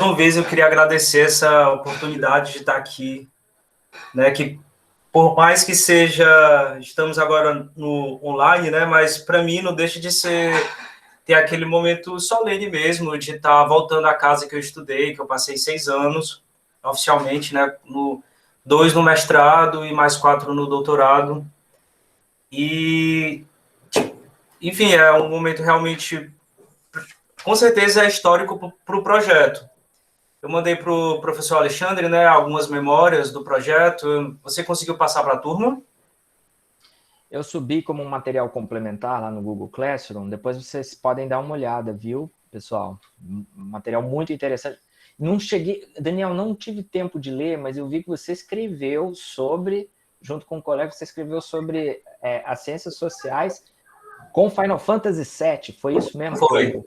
uma vez eu queria agradecer essa oportunidade de estar aqui, né, que por mais que seja, estamos agora no online, né, mas para mim não deixa de ser, ter aquele momento solene mesmo, de estar voltando à casa que eu estudei, que eu passei 6 anos, oficialmente, né, 2 no mestrado e mais 4 no doutorado, e, enfim, é um momento realmente, com certeza é histórico para o projeto. Eu mandei para o professor Alexandre, né, algumas memórias do projeto. Você conseguiu passar para a turma? Eu subi como um material complementar lá no Google Classroom. Depois vocês podem dar uma olhada, viu, pessoal? Um material muito interessante. Não cheguei, Daniel, não tive tempo de ler, mas eu vi que você escreveu sobre, junto com um colega, você escreveu sobre as ciências sociais com Final Fantasy VII. Foi isso mesmo? Foi.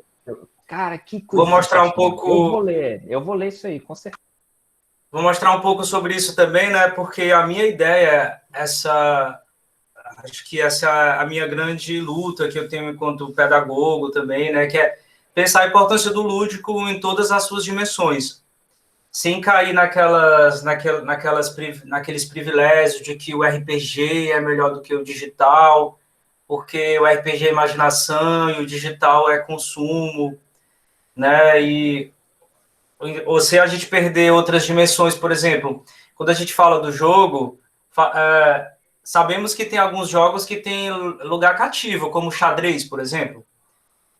Cara, que coisa Vou mostrar um sensacional. pouco. Eu vou ler isso aí, com certeza. Vou mostrar um pouco sobre isso também, né? Porque a minha ideia, acho que essa é a minha grande luta que eu tenho enquanto pedagogo também, né? Que é pensar a importância do lúdico em todas as suas dimensões, sem cair naqueles privilégios de que o RPG é melhor do que o digital, porque o RPG é imaginação e o digital é consumo, né? Ou se a gente perder outras dimensões, por exemplo, quando a gente fala do jogo, sabemos que tem alguns jogos que têm lugar cativo, como o xadrez, por exemplo.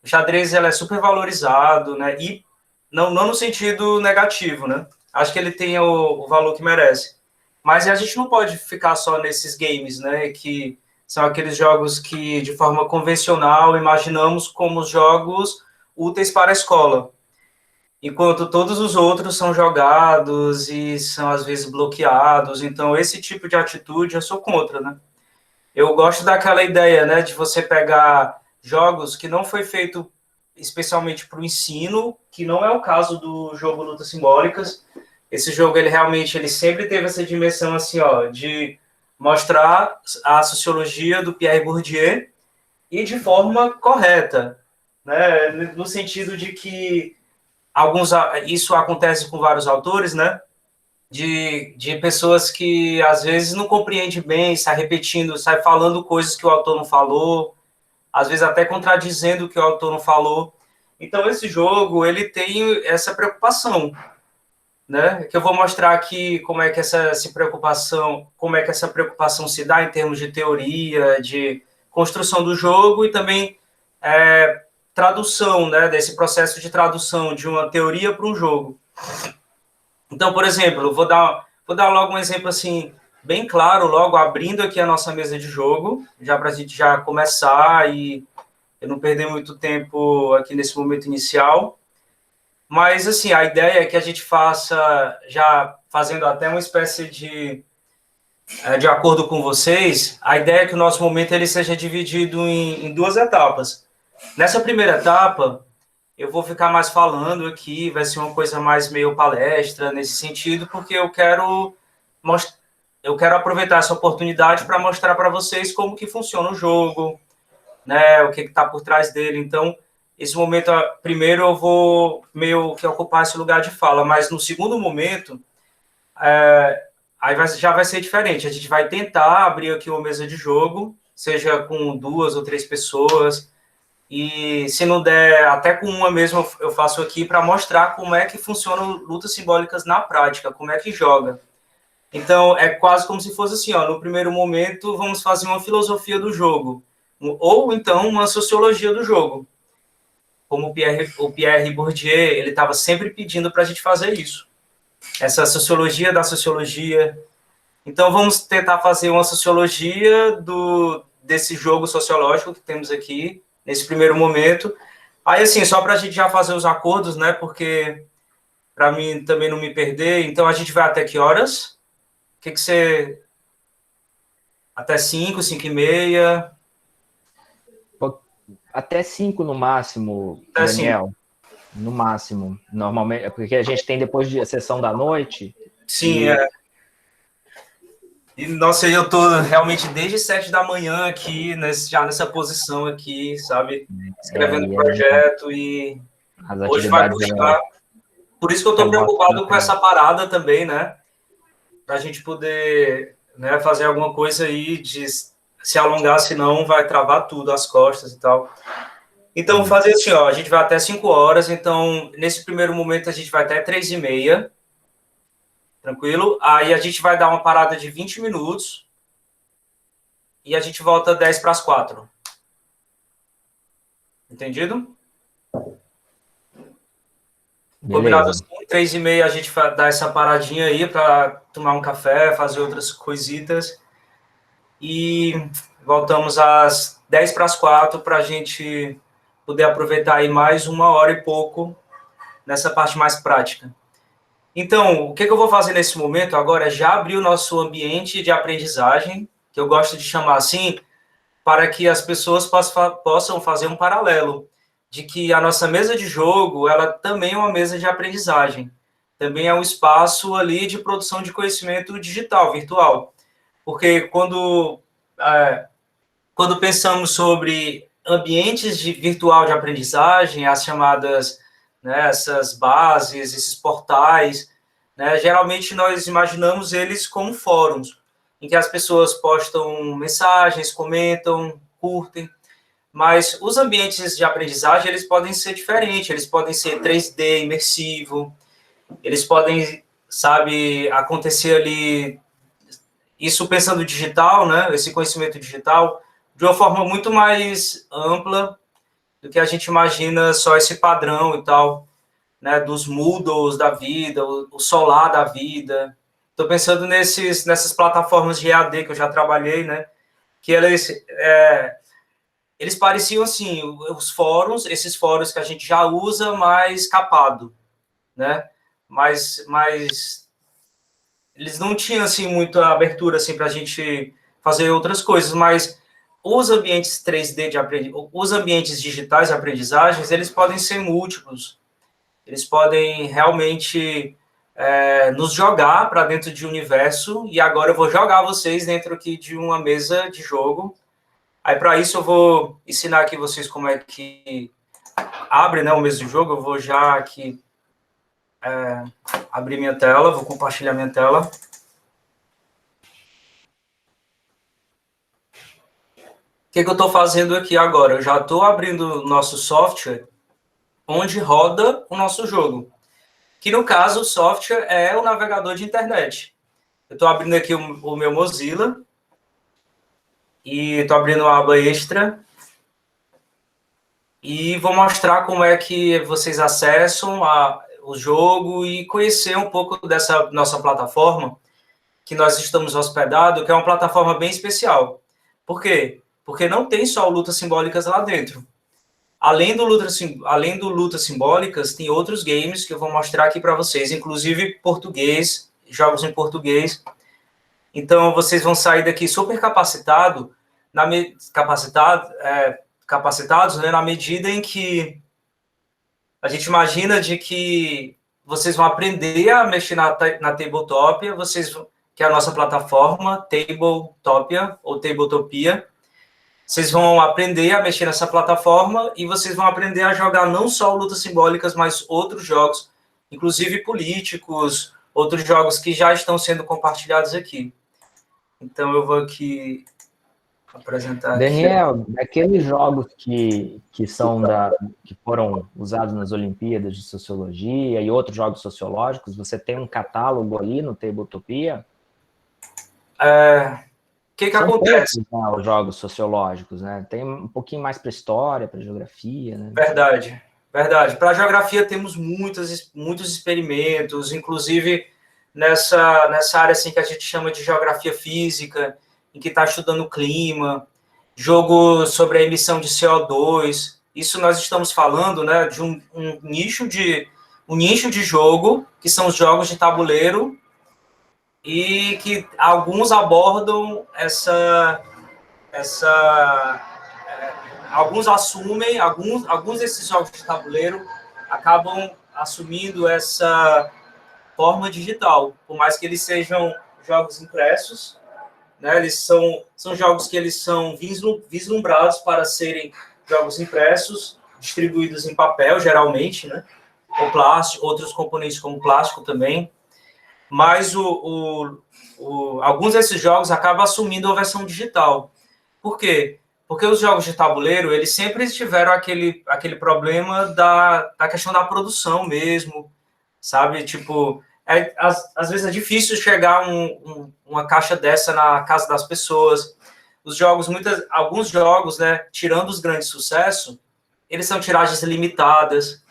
O xadrez ele é super valorizado, né? E não no sentido negativo, né? Acho que ele tem o valor que merece. Mas a gente não pode ficar só nesses games, né? Que são aqueles jogos que, de forma convencional, imaginamos como jogos úteis para a escola, enquanto todos os outros são jogados e são às vezes bloqueados. Então, esse tipo de atitude eu sou contra, né? Eu gosto daquela ideia, né, de você pegar jogos que não foi feito especialmente para o ensino, que não é o caso do jogo Lutas Simbólicas. Esse jogo, ele sempre teve essa dimensão assim, ó, de mostrar a sociologia do Pierre Bourdieu e de forma correta, né, no sentido de que isso acontece com vários autores, né? De pessoas que às vezes não compreendem bem, sai repetindo, sai falando coisas que o autor não falou, às vezes até contradizendo o que o autor não falou. Então esse jogo ele tem essa preocupação, né? Que eu vou mostrar aqui como é que essa preocupação se dá em termos de teoria, de construção do jogo e também tradução, né? Desse processo de tradução de uma teoria para um jogo. Então, por exemplo, vou dar logo um exemplo assim bem claro, logo abrindo aqui a nossa mesa de jogo, já para a gente já começar e eu não perder muito tempo aqui nesse momento inicial. Mas, assim, a ideia é que a gente faça, já fazendo até uma espécie de acordo com vocês, a ideia é que o nosso momento ele seja dividido em duas etapas. Nessa primeira etapa, eu vou ficar mais falando aqui, vai ser uma coisa mais meio palestra nesse sentido, porque eu quero aproveitar essa oportunidade para mostrar para vocês como que funciona o jogo, né, o que está por trás dele. Então, esse momento, primeiro eu vou meio que ocupar esse lugar de fala, mas no segundo momento, já vai ser diferente. A gente vai tentar abrir aqui uma mesa de jogo, seja com 2 ou 3 pessoas, e se não der, até com uma mesmo eu faço aqui para mostrar como é que funcionam lutas simbólicas na prática, como é que joga. Então, é quase como se fosse assim, ó, no primeiro momento vamos fazer uma filosofia do jogo, ou então uma sociologia do jogo. Como o Pierre Bourdieu, ele estava sempre pedindo para a gente fazer isso. Essa sociologia da sociologia. Então, vamos tentar fazer uma sociologia desse jogo sociológico que temos aqui, nesse primeiro momento. Aí, assim, só para a gente já fazer os acordos, né? Porque, para mim também não me perder, então a gente vai até que horas? O que você. Até 5, 5h30? Até 5 no máximo, Até 5. Daniel. No máximo. Normalmente, porque a gente tem depois de a sessão da noite. Sim, é. E, nossa, eu tô realmente desde 7 da manhã aqui, já nessa posição aqui, sabe? Escrevendo o projeto e as hoje vai atividades puxar Por isso que eu estou preocupado com essa parada também, né? Para a gente poder, né, fazer alguma coisa aí de se alongar, senão vai travar tudo, as costas e tal. Então, fazer assim, ó, a gente vai até 5 horas, então, nesse primeiro momento, a gente vai até 3h30, tranquilo? Aí a gente vai dar uma parada de 20 minutos e a gente volta 10 para as 4. Entendido? Combinado assim, 3h30 a gente vai dar essa paradinha aí para tomar um café, fazer outras coisitas. E voltamos às 10 para as 4 para a gente poder aproveitar aí mais 1 hora e pouco nessa parte mais prática. Então, o que eu vou fazer nesse momento agora é já abrir o nosso ambiente de aprendizagem, que eu gosto de chamar assim, para que as pessoas possam fazer um paralelo de que a nossa mesa de jogo, ela também é uma mesa de aprendizagem. Também é um espaço ali de produção de conhecimento digital, virtual. Porque quando pensamos sobre ambientes virtual de aprendizagem, as chamadas, né, essas bases, esses portais, né, geralmente nós imaginamos eles como fóruns, em que as pessoas postam mensagens, comentam, curtem, mas os ambientes de aprendizagem, eles podem ser diferentes, eles podem ser 3D, imersivo, eles podem, sabe, acontecer ali, isso pensando digital, né, esse conhecimento digital, de uma forma muito mais ampla do que a gente imagina só esse padrão e tal, né, dos Moodles da vida, o Solar da vida. Estou pensando nessas plataformas de EAD que eu já trabalhei, né, que eles pareciam assim, os fóruns, esses fóruns que a gente já usa, mais capado, né, mas eles não tinham assim muita abertura assim para a gente fazer outras coisas, mas os ambientes 3D os ambientes digitais de aprendizagens, eles podem ser múltiplos, eles podem realmente nos jogar para dentro de um universo, e agora eu vou jogar vocês dentro aqui de uma mesa de jogo. Aí, para isso, eu vou ensinar aqui vocês como é que abre, né, o mesa de jogo. Eu vou já aqui abrir minha tela, vou compartilhar minha tela. O que eu estou fazendo aqui agora? Eu já estou abrindo o nosso software onde roda o nosso jogo, que no caso o software é o navegador de internet. Eu estou abrindo aqui o meu Mozilla e estou abrindo uma aba extra e vou mostrar como é que vocês acessam o jogo e conhecer um pouco dessa nossa plataforma que nós estamos hospedados, que é uma plataforma bem especial. Por quê? Porque não tem só lutas simbólicas lá dentro. Além do Lutas Simbólicas, tem outros games que eu vou mostrar aqui para vocês, inclusive português, jogos em português. Então, vocês vão sair daqui super capacitados, né, na medida em que a gente imagina de que vocês vão aprender a mexer na Tabletopia, que é a nossa plataforma, Tabletopia ou Tabletopia. Vocês vão aprender a mexer nessa plataforma e vocês vão aprender a jogar não só lutas simbólicas, mas outros jogos, inclusive políticos, outros jogos que já estão sendo compartilhados aqui. Então, eu vou aqui apresentar Daniel, aqui. aqueles jogos que foram usados nas Olimpíadas de Sociologia e outros jogos sociológicos, você tem um catálogo ali no Tabletopia? O que acontece? Poucos, né, os jogos sociológicos, né? Tem um pouquinho mais para história, para geografia, né? Verdade. Para a geografia temos muitos experimentos, inclusive nessa área assim que a gente chama de geografia física, em que está estudando o clima, jogo sobre a emissão de CO2. Isso nós estamos falando, né, de um nicho de jogo, que são os jogos de tabuleiro, e que alguns abordam alguns assumem, alguns desses jogos de tabuleiro acabam assumindo essa forma digital, por mais que eles sejam jogos impressos, né, eles são jogos que eles são vislumbrados para serem jogos impressos, distribuídos em papel, geralmente, né, ou plástico, outros componentes como plástico também, mas alguns desses jogos acabam assumindo a versão digital. Por quê? Porque os jogos de tabuleiro, eles sempre tiveram aquele problema da questão da produção mesmo, sabe? Tipo, às vezes é difícil chegar uma caixa dessa na casa das pessoas. Os jogos, alguns jogos, né, tirando os grandes sucessos, eles são tiragens limitadas.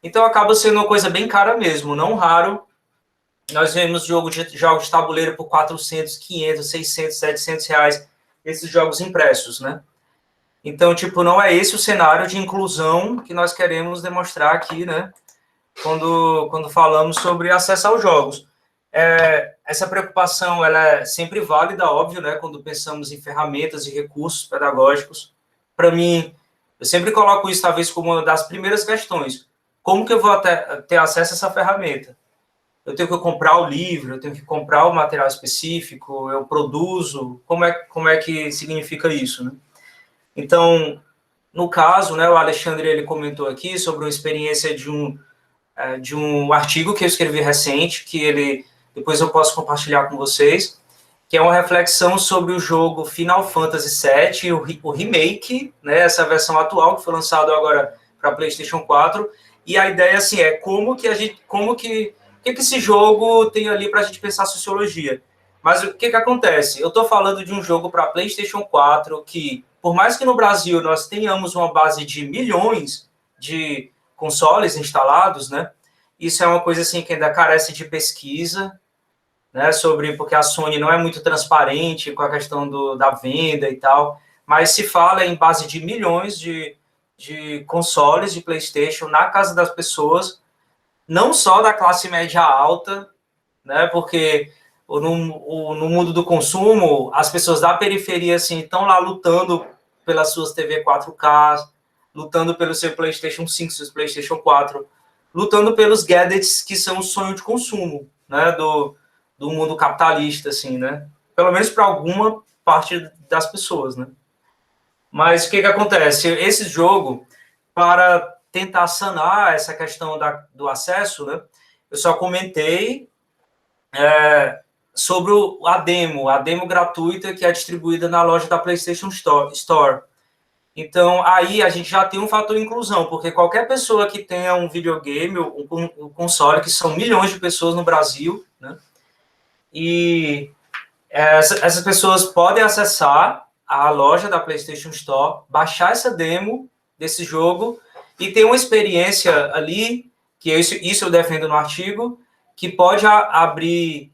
Então acaba sendo uma coisa bem cara mesmo. Não raro, nós vemos jogos de tabuleiro por 400, 500, 600, 700 reais, esses jogos impressos, né? Então, tipo, não é esse o cenário de inclusão que nós queremos demonstrar aqui, né? Quando falamos sobre acesso aos jogos. Essa preocupação, ela é sempre válida, óbvio, né? Quando pensamos em ferramentas e recursos pedagógicos. Para mim, eu sempre coloco isso, talvez, como uma das primeiras questões. Como que eu vou ter acesso a essa ferramenta? Eu tenho que comprar o livro, eu tenho que comprar o material específico, eu produzo, como é que significa isso, né? Então, no caso, né, o Alexandre, ele comentou aqui sobre uma experiência de um artigo que eu escrevi recente, que depois eu posso compartilhar com vocês, que é uma reflexão sobre o jogo Final Fantasy VII, o remake, né, essa versão atual, que foi lançado agora para PlayStation 4, e a ideia, assim, é o que esse jogo tem ali para a gente pensar sociologia. Mas o que acontece? Eu estou falando de um jogo para PlayStation 4 que, por mais que no Brasil nós tenhamos uma base de milhões de consoles instalados, né? Isso é uma coisa assim que ainda carece de pesquisa, né? Porque a Sony não é muito transparente com a questão da venda e tal, mas se fala em base de milhões de consoles de PlayStation na casa das pessoas, não só da classe média alta, né? Porque no mundo do consumo, as pessoas da periferia assim estão lá lutando pelas suas TV 4K, lutando pelo seu PlayStation 5, seus PlayStation 4, lutando pelos gadgets que são o sonho de consumo, né, do mundo capitalista, assim, né? Pelo menos para alguma parte das pessoas, né? Mas o que acontece? Esse jogo, para tentar sanar essa questão do acesso, né, eu só comentei sobre a demo gratuita que é distribuída na loja da PlayStation Store. Então, aí a gente já tem um fator inclusão, porque qualquer pessoa que tenha um videogame, um console, que são milhões de pessoas no Brasil, né? E essas pessoas podem acessar a loja da PlayStation Store, baixar essa demo desse jogo e ter uma experiência ali, que isso eu defendo no artigo, que pode abrir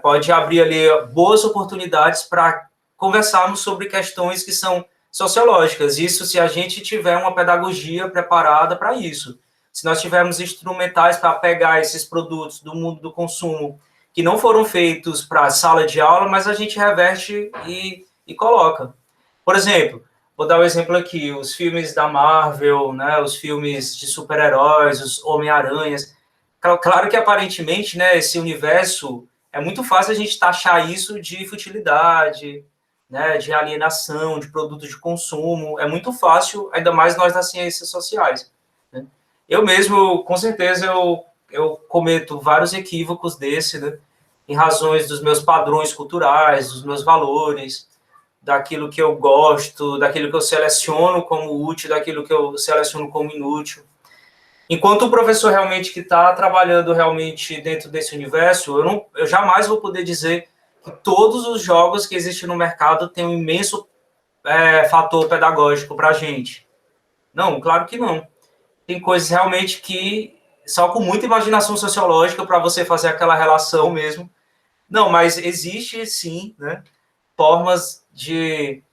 pode abrir ali boas oportunidades para conversarmos sobre questões que são sociológicas. Isso se a gente tiver uma pedagogia preparada para isso. Se nós tivermos instrumentais para pegar esses produtos do mundo do consumo que não foram feitos para sala de aula, mas a gente reverte e coloca. Por exemplo, vou dar um exemplo aqui, os filmes da Marvel, né, os filmes de super-heróis, os Homem-Aranhas. Claro que, aparentemente, né, esse universo, é muito fácil a gente taxar isso de futilidade, né, de alienação, de produto de consumo. É muito fácil, ainda mais nós das ciências sociais, né? Eu mesmo, com certeza, eu cometo vários equívocos desse, né, em razões dos meus padrões culturais, dos meus valores, daquilo que eu gosto, daquilo que eu seleciono como útil, daquilo que eu seleciono como inútil. Enquanto o professor realmente que está trabalhando realmente dentro desse universo, eu jamais vou poder dizer que todos os jogos que existem no mercado têm um imenso fator pedagógico para a gente. Não, claro que não. Tem coisas realmente que só com muita imaginação sociológica para você fazer aquela relação mesmo. Não, mas existe sim, né, formas de...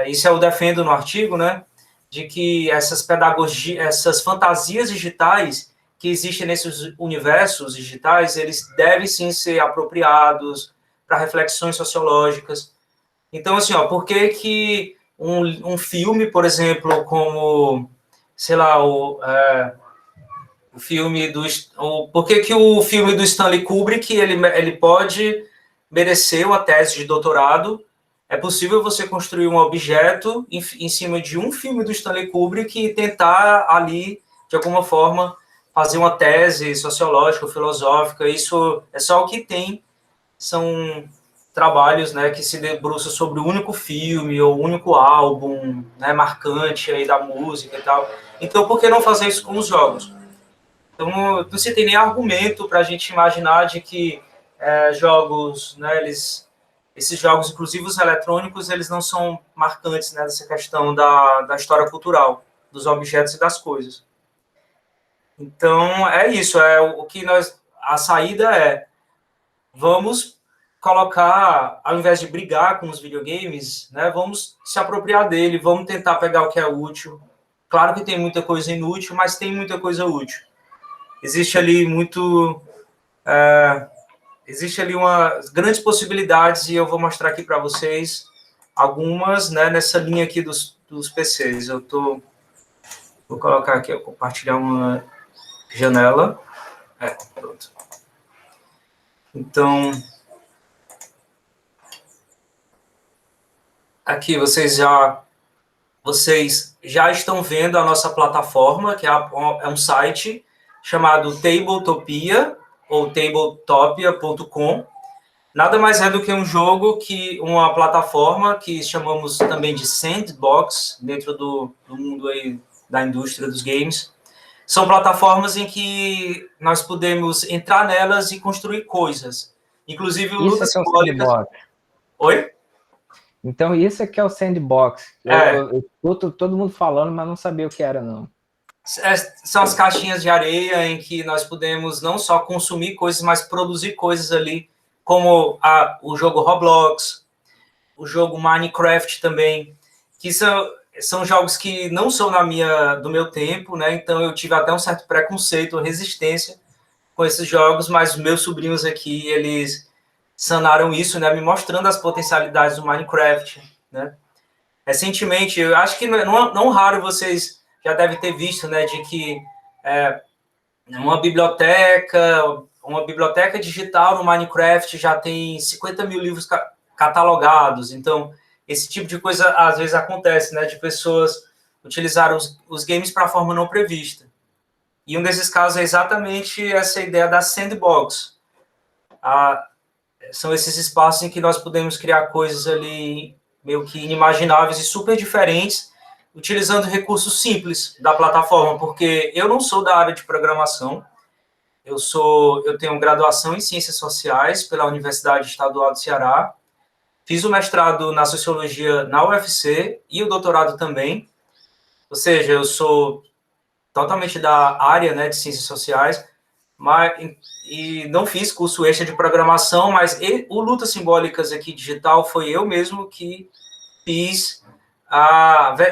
isso eu defendo no artigo, né, de que essas pedagogias, essas fantasias digitais que existem nesses universos digitais, eles devem sim ser apropriados para reflexões sociológicas. Então, assim, por que um filme, por exemplo, como, sei lá, o filme por que o filme do Stanley Kubrick, ele pode merecer uma tese de doutorado? É possível você construir um objeto em cima de um filme do Stanley Kubrick e tentar ali de alguma forma, fazer uma tese sociológica, filosófica. Isso é só o que tem, são trabalhos, né, que se debruçam sobre o único filme ou o único álbum, né, marcante aí da música e tal. Então, por que não fazer isso com os jogos? Então, não se tem nem argumento para a gente imaginar de que jogos, né, esses jogos, inclusive os eletrônicos, eles não são marcantes, né, dessa questão da história cultural, dos objetos e das coisas. Então, é isso, a saída é, vamos colocar, ao invés de brigar com os videogames, né, vamos se apropriar dele, vamos tentar pegar o que é útil. Claro que tem muita coisa inútil, mas tem muita coisa útil. Existe ali umas grandes possibilidades, e eu vou mostrar aqui para vocês algumas, né, nessa linha aqui dos PCs. Vou colocar aqui, eu compartilhar uma janela. Pronto. Então, aqui vocês já estão vendo a nossa plataforma, que é um site chamado Tabletopia, ou tabletopia.com. Nada mais é do que um jogo, uma plataforma que chamamos também de sandbox, dentro do mundo aí da indústria dos games. São plataformas em que nós podemos entrar nelas e construir coisas. Inclusive o Lutas Simbólicas... Oi? Então, isso é que é o sandbox. Eu escuto todo mundo falando, mas não sabia o que era, não. São as caixinhas de areia em que nós podemos não só consumir coisas, mas produzir coisas ali, como o jogo Roblox, o jogo Minecraft também, que são jogos que não são do meu tempo, né? Então eu tive até um certo preconceito, resistência com esses jogos, mas meus sobrinhos aqui, eles sanaram isso, né? Me mostrando as potencialidades do Minecraft, né? Recentemente, eu acho que não raro vocês já devem ter visto, né, de que uma biblioteca digital no Minecraft já tem 50 mil livros catalogados. Então, esse tipo de coisa às vezes acontece, né, de pessoas utilizarem os games para forma não prevista. E um desses casos é exatamente essa ideia da sandbox. São esses espaços em que nós podemos criar coisas ali meio que inimagináveis e super diferentes, utilizando recursos simples da plataforma, porque eu não sou da área de programação, eu tenho graduação em Ciências Sociais pela Universidade Estadual do Ceará, fiz o mestrado na Sociologia na UFC e o doutorado também, ou seja, eu sou totalmente da área, né, de Ciências Sociais, e não fiz curso extra de programação, mas o Lutas Simbólicas aqui digital foi eu mesmo que fiz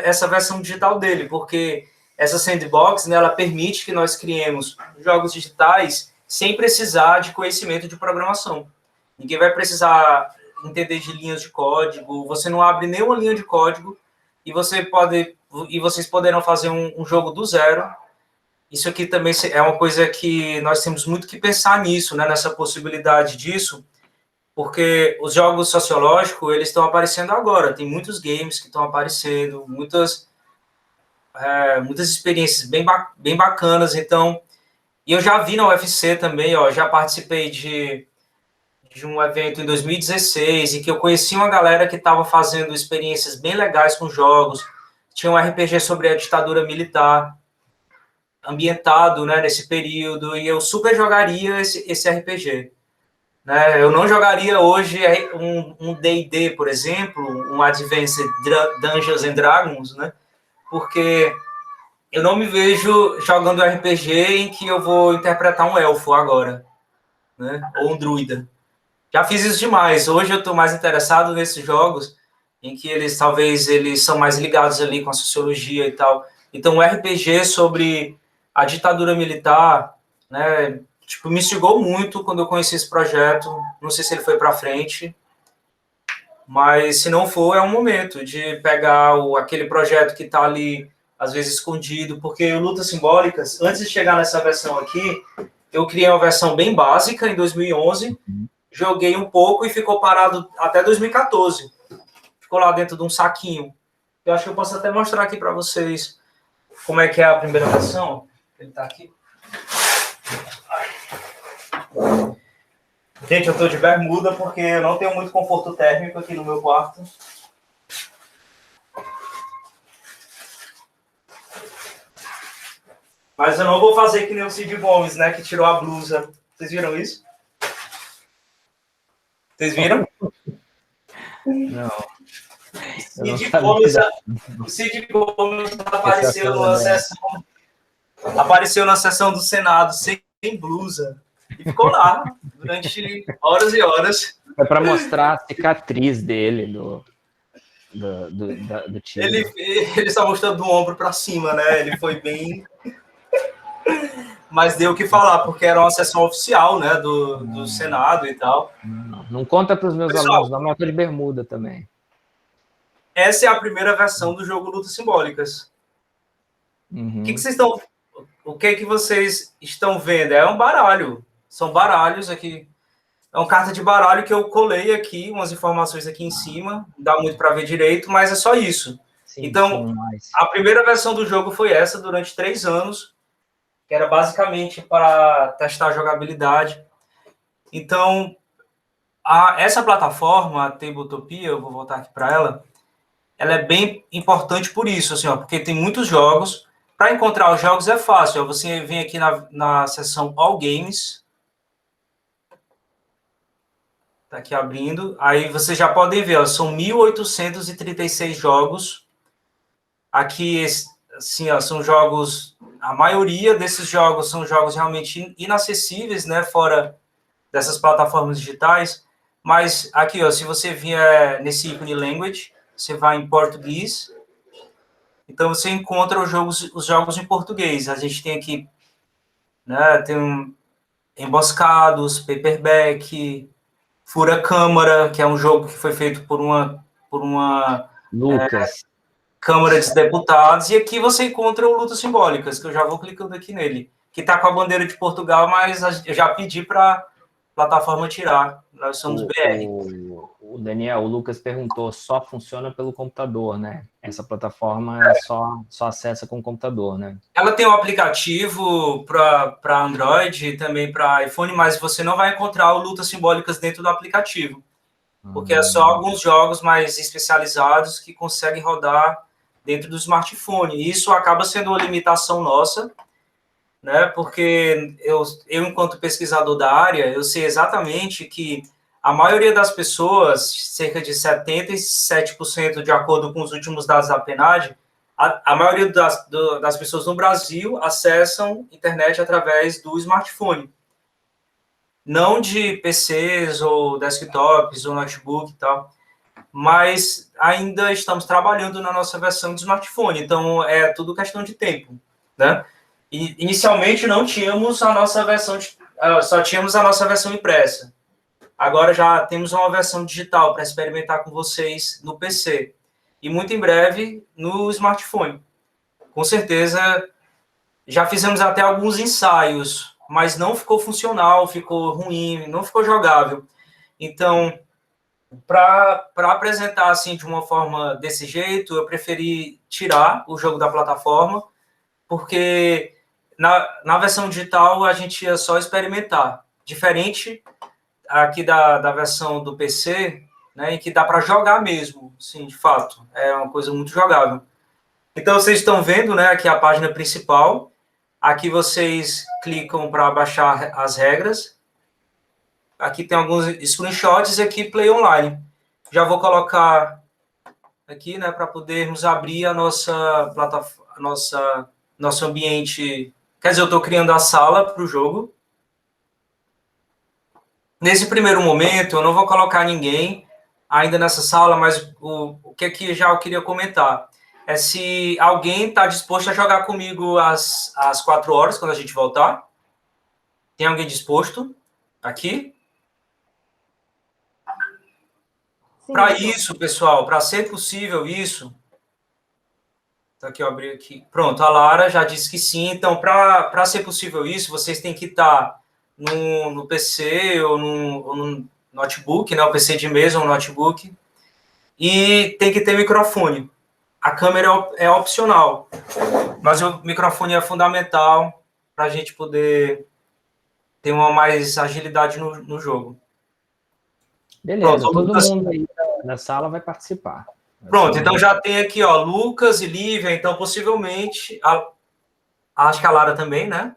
essa versão digital dele, porque essa sandbox, né, ela permite que nós criemos jogos digitais sem precisar de conhecimento de programação. Ninguém vai precisar entender de linhas de código, você não abre nenhuma linha de código e vocês poderão fazer um jogo do zero. Isso aqui também é uma coisa que nós temos muito que pensar nisso, né, nessa possibilidade disso, porque os jogos sociológicos, eles estão aparecendo agora, tem muitos games que estão aparecendo, muitas experiências bem bacanas, então, e eu já vi na UFC também, já participei de um evento em 2016, em que eu conheci uma galera que estava fazendo experiências bem legais com jogos, tinha um RPG sobre a ditadura militar, ambientado, né, nesse período, e eu super jogaria esse RPG. Né? Eu não jogaria hoje um D&D, por exemplo, um Advanced Dungeons and Dragons, né? Porque eu não me vejo jogando RPG em que eu vou interpretar um elfo agora, né? Ou um druida. Já fiz isso demais. Hoje eu estou mais interessado nesses jogos em que eles são mais ligados ali com a sociologia e tal. Então, o RPG sobre a ditadura militar, né, me instigou muito quando eu conheci esse projeto. Não sei se ele foi para frente, mas se não for, é um momento de pegar aquele projeto que está ali, às vezes escondido, porque o Lutas Simbólicas, antes de chegar nessa versão aqui, eu criei uma versão bem básica em 2011, joguei um pouco e ficou parado até 2014. Ficou lá dentro de um saquinho. Eu acho que eu posso até mostrar aqui para vocês como é que é a primeira versão. Ele tá aqui. Gente, eu tô de bermuda porque eu não tenho muito conforto térmico aqui no meu quarto. Mas eu não vou fazer que nem o Cid Gomes, né? Que tirou a blusa. Vocês viram isso? Vocês viram? Não. O Cid Gomes apareceu na sessão do Senado sem blusa. E ficou lá durante horas e horas. Foi para mostrar a cicatriz dele do tiro. Ele só mostrou do ombro para cima, né? Ele foi bem... Mas deu o que falar, porque era uma sessão oficial, né, do Senado e tal. Não conta para os meus alunos, não, mas eu tô de bermuda também. Essa é a primeira versão do jogo Lutas Simbólicas. Uhum. O que vocês estão vendo? É um baralho. São baralhos aqui. É uma carta de baralho que eu colei aqui, umas informações aqui em cima. Não dá muito para ver direito, mas é só isso. Sim, então, a primeira versão do jogo foi essa, durante 3 anos. Que era basicamente para testar a jogabilidade. Então, essa plataforma, a Tabletopia, eu vou voltar aqui para ela é bem importante por isso, assim, ó, porque tem muitos jogos. Para encontrar os jogos é fácil. Ó, você vem aqui na seção All Games. Está aqui abrindo. Aí vocês já podem ver, ó, são 1.836 jogos. Aqui, assim, ó, são jogos... A maioria desses jogos são jogos realmente inacessíveis, né, fora dessas plataformas digitais. Mas aqui, ó, se você vier nesse ícone Language, você vai em português. Então você encontra os jogos em português. A gente tem aqui, né, tem Emboscados, Paperback, Fura Câmara, que é um jogo que foi feito por uma Lucas. Câmara de Deputados, e aqui você encontra o Lutas Simbólicas, que eu já vou clicando aqui nele, que está com a bandeira de Portugal, mas eu já pedi para a plataforma tirar, nós somos BR. O Daniel, o Lucas perguntou, só funciona pelo computador, né? Essa plataforma só acessa com o computador, né? Ela tem um aplicativo para Android e também para iPhone, mas você não vai encontrar o Lutas Simbólicas dentro do aplicativo, porque é só alguns jogos mais especializados que conseguem rodar dentro do smartphone. E isso acaba sendo uma limitação nossa, né? Porque eu, enquanto pesquisador da área, eu sei exatamente que a maioria das pessoas, cerca de 77%, de acordo com os últimos dados da PNAD, a maioria das pessoas no Brasil acessam internet através do smartphone. Não de PCs ou desktops ou notebook e tal, mas ainda estamos trabalhando na nossa versão de smartphone, então é tudo questão de tempo, né? E inicialmente não tínhamos a nossa versão, só tínhamos a nossa versão impressa. Agora já temos uma versão digital para experimentar com vocês no PC. E muito em breve no smartphone. Com certeza, já fizemos até alguns ensaios, mas não ficou funcional, ficou ruim, não ficou jogável. Então, para apresentar assim de uma forma desse jeito, eu preferi tirar o jogo da plataforma, porque na versão digital a gente ia só experimentar. Diferente aqui da versão do PC, né, em que dá para jogar mesmo, sim, de fato. É uma coisa muito jogável. Então, vocês estão vendo, né, aqui a página principal. Aqui vocês clicam para baixar as regras. Aqui tem alguns screenshots e aqui Play Online. Já vou colocar aqui, né, para podermos abrir a nossa plataforma, nosso ambiente. Quer dizer, eu estou criando a sala para o jogo. Nesse primeiro momento, eu não vou colocar ninguém ainda nessa sala, mas o que aqui já eu queria comentar é se alguém está disposto a jogar comigo às 4 horas, quando a gente voltar. Tem alguém disposto aqui? Para isso, pessoal, para ser possível isso... Tá aqui, eu abri aqui. Pronto, a Lara já disse que sim. Então, para ser possível isso, vocês têm que estar no PC ou no notebook, né? O PC de mesa ou notebook. E tem que ter microfone. A câmera é opcional, mas o microfone é fundamental. para a gente poder ter uma mais agilidade no jogo. Beleza, Pronto, todo Lucas, mundo aí na sala vai participar. pronto, Assim, então já tem aqui, ó, Lucas e Lívia, então possivelmente, acho que a Lara também, né?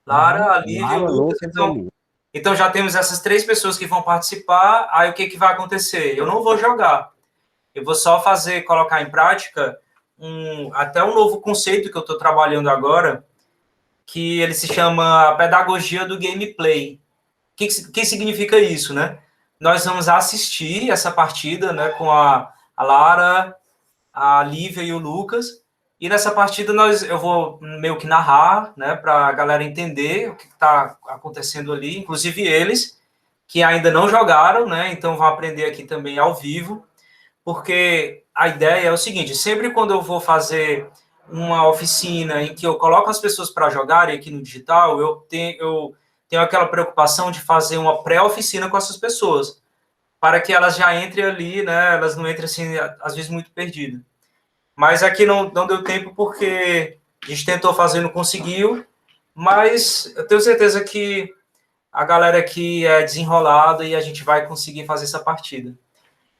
Lara, a Lívia e o Lara, Lucas, Lucas e Eli. então já temos essas 3 pessoas que vão participar, aí o que vai acontecer? Eu não vou jogar, eu vou só colocar em prática até um novo conceito que eu estou trabalhando agora, que ele se chama a pedagogia do gameplay. Que significa isso, né? Nós vamos assistir essa partida, né, com a Lara, a Lívia e o Lucas, e nessa partida eu vou meio que narrar, né, para a galera entender o que está acontecendo ali, inclusive eles, que ainda não jogaram, né, então vão aprender aqui também ao vivo, porque a ideia é o seguinte, sempre quando eu vou fazer uma oficina em que eu coloco as pessoas para jogarem aqui no digital, eu tenho aquela preocupação de fazer uma pré-oficina com essas pessoas, para que elas já entrem ali, né, elas não entrem assim, às vezes muito perdidas. Mas aqui não deu tempo porque a gente tentou fazer, não conseguiu, mas eu tenho certeza que a galera aqui é desenrolada e a gente vai conseguir fazer essa partida.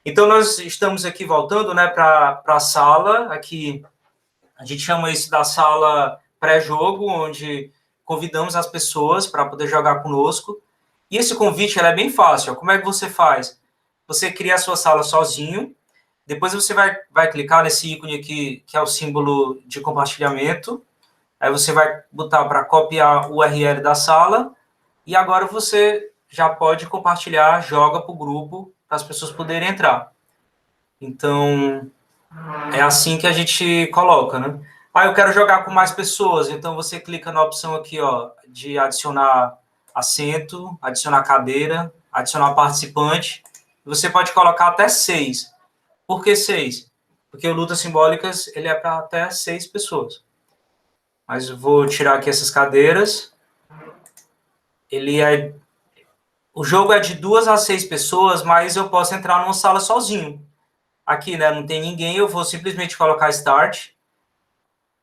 Então, nós estamos aqui voltando, né, para a sala, aqui, a gente chama isso da sala pré-jogo, onde convidamos as pessoas para poder jogar conosco. E esse convite é bem fácil. Como é que você faz? Você cria a sua sala sozinho, depois você vai clicar nesse ícone aqui, que é o símbolo de compartilhamento, aí você vai botar para copiar o URL da sala, e agora você já pode compartilhar, joga para o grupo, para as pessoas poderem entrar. Então, é assim que a gente coloca, né? Ah, eu quero jogar com mais pessoas, então você clica na opção aqui, ó, de adicionar assento, adicionar cadeira, adicionar participante. Você pode colocar até 6. Por que 6? Porque o Lutas Simbólicas, ele é para até 6 pessoas. Mas eu vou tirar aqui essas cadeiras. O jogo é de 2 a 6 pessoas, mas eu posso entrar numa sala sozinho. Aqui, né, não tem ninguém, eu vou simplesmente colocar Start.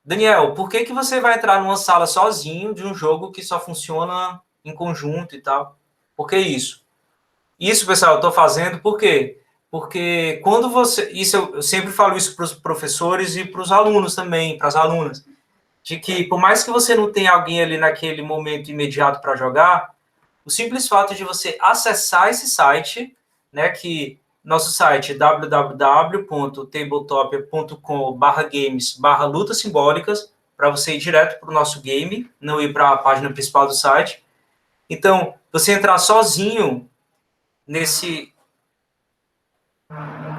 Daniel, por que você vai entrar numa sala sozinho de um jogo que só funciona em conjunto e tal? Por que isso? Isso, pessoal, eu estou fazendo por quê? Porque quando você. Isso eu sempre falo isso para os professores e para os alunos também, para as alunas, de que por mais que você não tenha alguém ali naquele momento imediato para jogar, o simples fato de você acessar esse site, né, que nosso site www.tabletop.com/games/lutas simbólicas, para você ir direto para o nosso game, não ir para a página principal do site. Então, você entrar sozinho nesse.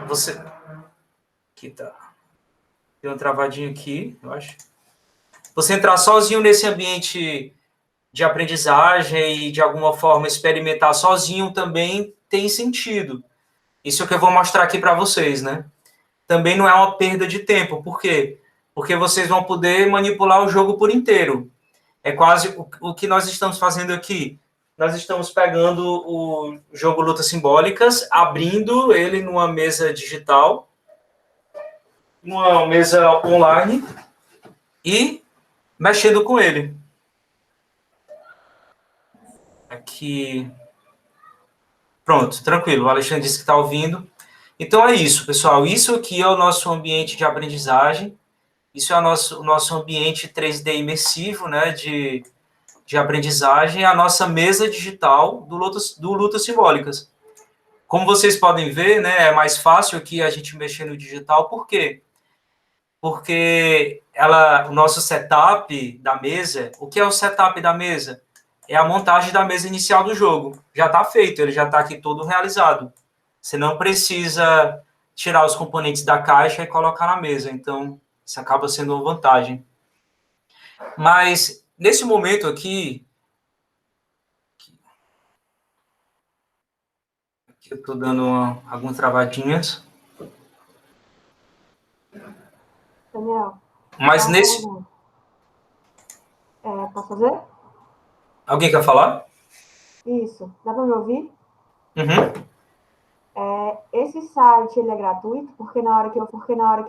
Você. Aqui tá. Deu uma travadinha aqui, eu acho. Você entrar sozinho nesse ambiente de aprendizagem e de alguma forma experimentar sozinho também tem sentido. Isso é o que eu vou mostrar aqui para vocês, né? Também não é uma perda de tempo. Por quê? Porque vocês vão poder manipular o jogo por inteiro. É quase o que nós estamos fazendo aqui. Nós estamos pegando o jogo Lutas Simbólicas, abrindo ele numa mesa digital, numa mesa online e mexendo com ele. Aqui. Pronto, tranquilo. O Alexandre disse que está ouvindo. Então é isso, pessoal. Isso aqui é o nosso ambiente de aprendizagem. Isso é o nosso ambiente 3D imersivo, né, de aprendizagem, a nossa mesa digital do Lutas Simbólicas. Como vocês podem ver, né, é mais fácil aqui a gente mexer no digital. Por quê? Porque o nosso setup da mesa, o que é o setup da mesa? É a montagem da mesa inicial do jogo. Já está feito, ele já está aqui todo realizado. Você não precisa tirar os componentes da caixa e colocar na mesa. Então, isso acaba sendo uma vantagem. Mas, nesse momento aqui eu estou dando algumas travadinhas. Daniel. Mas nesse... Posso fazer? Alguém quer falar? Isso. Dá para me ouvir? Uhum. Esse site ele é gratuito, porque na hora que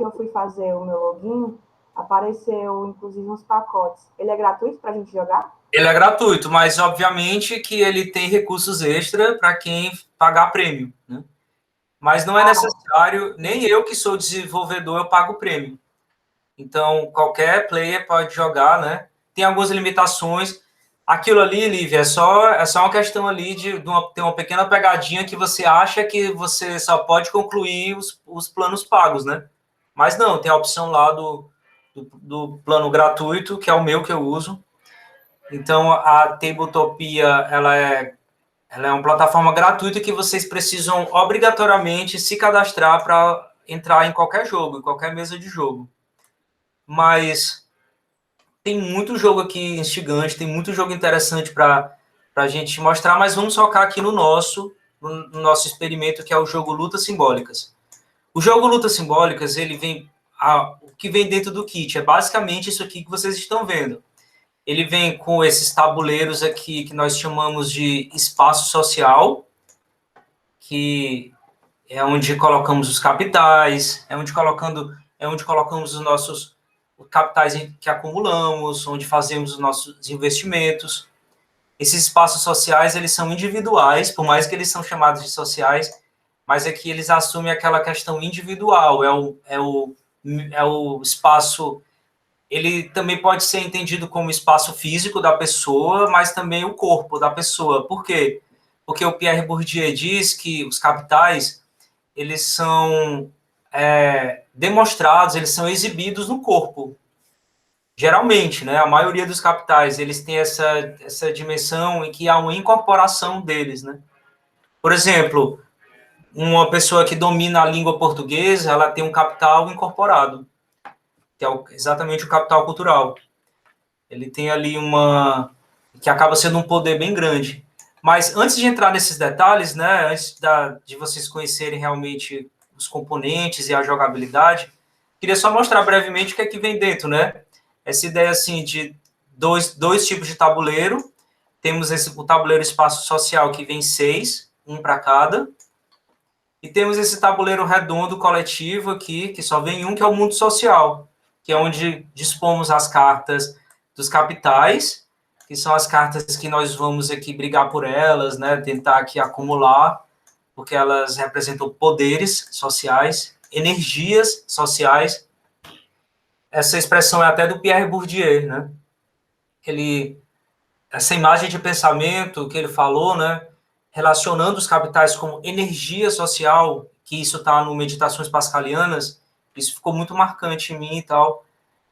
eu fui fazer o meu login, apareceu inclusive uns pacotes. Ele é gratuito para a gente jogar? Ele é gratuito, mas obviamente que ele tem recursos extra para quem pagar prêmio, né? Mas não é necessário, nem eu que sou desenvolvedor, eu pago prêmio. Então, qualquer player pode jogar, né? Tem algumas limitações. Aquilo ali, Lívia, é só uma questão ali ter uma pequena pegadinha que você acha que você só pode concluir os planos pagos, né? Mas não, tem a opção lá do plano gratuito, que é o meu que eu uso. Então, a Tabletopia, ela é uma plataforma gratuita que vocês precisam obrigatoriamente se cadastrar para entrar em qualquer jogo, em qualquer mesa de jogo. Mas tem muito jogo aqui instigante, tem muito jogo interessante para a gente mostrar, mas vamos focar aqui no nosso experimento, que é o jogo Lutas Simbólicas. O jogo Lutas Simbólicas, o que vem dentro do kit é basicamente isso aqui que vocês estão vendo. Ele vem com esses tabuleiros aqui que nós chamamos de espaço social, que é onde colocamos os capitais, é onde colocamos os nossos capitais que acumulamos, onde fazemos os nossos investimentos. Esses espaços sociais, eles são individuais, por mais que eles são chamados de sociais, mas aqui eles assumem aquela questão individual, é o espaço. Ele também pode ser entendido como espaço físico da pessoa, mas também o corpo da pessoa. Por quê? Porque o Pierre Bourdieu diz que os capitais, eles são demonstrados, eles são exibidos no corpo. Geralmente, né? A maioria dos capitais, eles têm essa dimensão em que há uma incorporação deles, né? Por exemplo, uma pessoa que domina a língua portuguesa, ela tem um capital incorporado, que é exatamente o capital cultural. Ele tem ali que acaba sendo um poder bem grande. Mas antes de entrar nesses detalhes, né, antes de vocês conhecerem realmente os componentes e a jogabilidade, queria só mostrar brevemente o que é que vem dentro, né? Essa ideia assim de dois tipos de tabuleiro. Temos o tabuleiro espaço social, que vem 6, um para cada. E temos esse tabuleiro redondo coletivo aqui, que só vem um, que é o mundo social, que é onde dispomos as cartas dos capitais, que são as cartas que nós vamos aqui brigar por elas, né, tentar aqui acumular, porque elas representam poderes sociais, energias sociais. Essa expressão é até do Pierre Bourdieu, né? Essa imagem de pensamento que ele falou, né, relacionando os capitais como energia social, que isso está no Meditações Pascalianas, isso ficou muito marcante em mim e tal.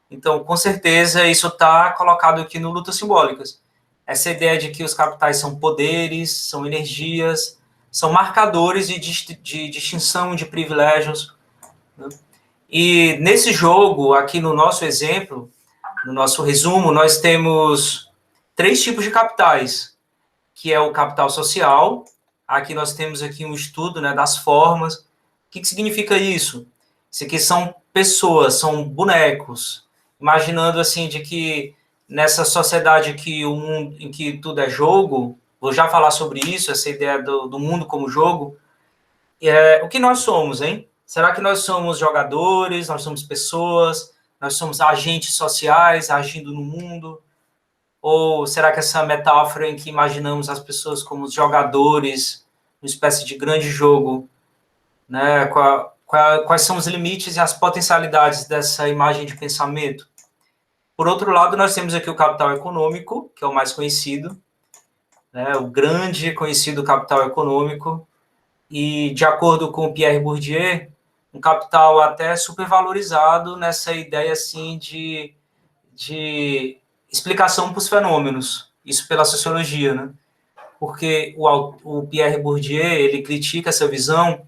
Então, com certeza, isso está colocado aqui no Lutas Simbólicas. Essa ideia de que os capitais são poderes, são energias, são marcadores de distinção de privilégios, né? E nesse jogo, aqui no nosso exemplo, no nosso resumo, nós temos 3 tipos de capitais, que é o capital social. Aqui nós temos aqui um estudo, né, das formas. O que significa isso? Isso aqui são pessoas, são bonecos. Imaginando assim de que nessa sociedade em que tudo é jogo, vou já falar sobre isso, essa ideia do mundo como jogo. O que nós somos, hein? Será que nós somos jogadores, nós somos pessoas, nós somos agentes sociais agindo no mundo? Ou será que essa metáfora em que imaginamos as pessoas como jogadores, uma espécie de grande jogo, né? Quais são os limites e as potencialidades dessa imagem de pensamento? Por outro lado, nós temos aqui o capital econômico, que é o mais conhecido, né? O grande conhecido capital econômico, e de acordo com o Pierre Bourdieu, um capital até supervalorizado nessa ideia assim de explicação para os fenômenos, isso pela sociologia, né? Porque o Pierre Bourdieu, ele critica essa visão,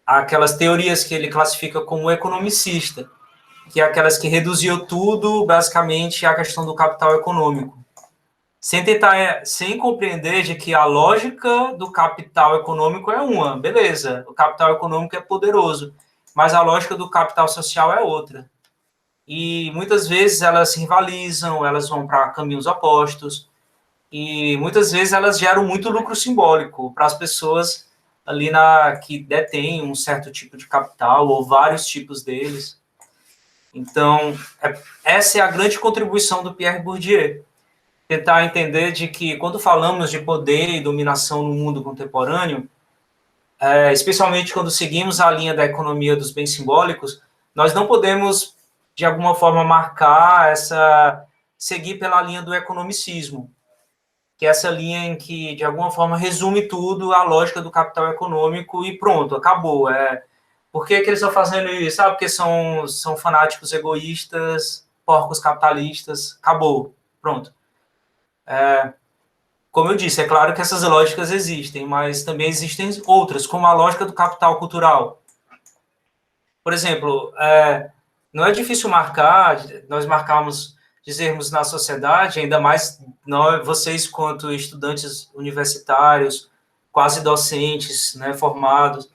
aquelas teorias que ele classifica como economicista, que é aquelas que reduziam tudo, basicamente, à questão do capital econômico, sem compreender de que a lógica do capital econômico é uma, beleza, o capital econômico é poderoso, mas a lógica do capital social é outra. E muitas vezes elas se rivalizam, elas vão para caminhos opostos, e muitas vezes elas geram muito lucro simbólico para as pessoas ali que detêm um certo tipo de capital, ou vários tipos deles. Então, essa é a grande contribuição do Pierre Bourdieu. tentar entender de que, quando falamos de poder e dominação no mundo contemporâneo, especialmente quando seguimos a linha da economia dos bens simbólicos, nós não podemos, de alguma forma, seguir pela linha do economicismo, que é essa linha em que, de alguma forma, resume tudo a lógica do capital econômico e pronto, acabou. Por que eles estão fazendo isso? Porque são fanáticos egoístas, porcos capitalistas, acabou, pronto. Como eu disse, é claro que essas lógicas existem, mas também existem outras, como a lógica do capital cultural. Por exemplo, não é difícil nós marcarmos, dizermos na sociedade, ainda mais vocês quanto estudantes universitários, quase docentes, né, formados,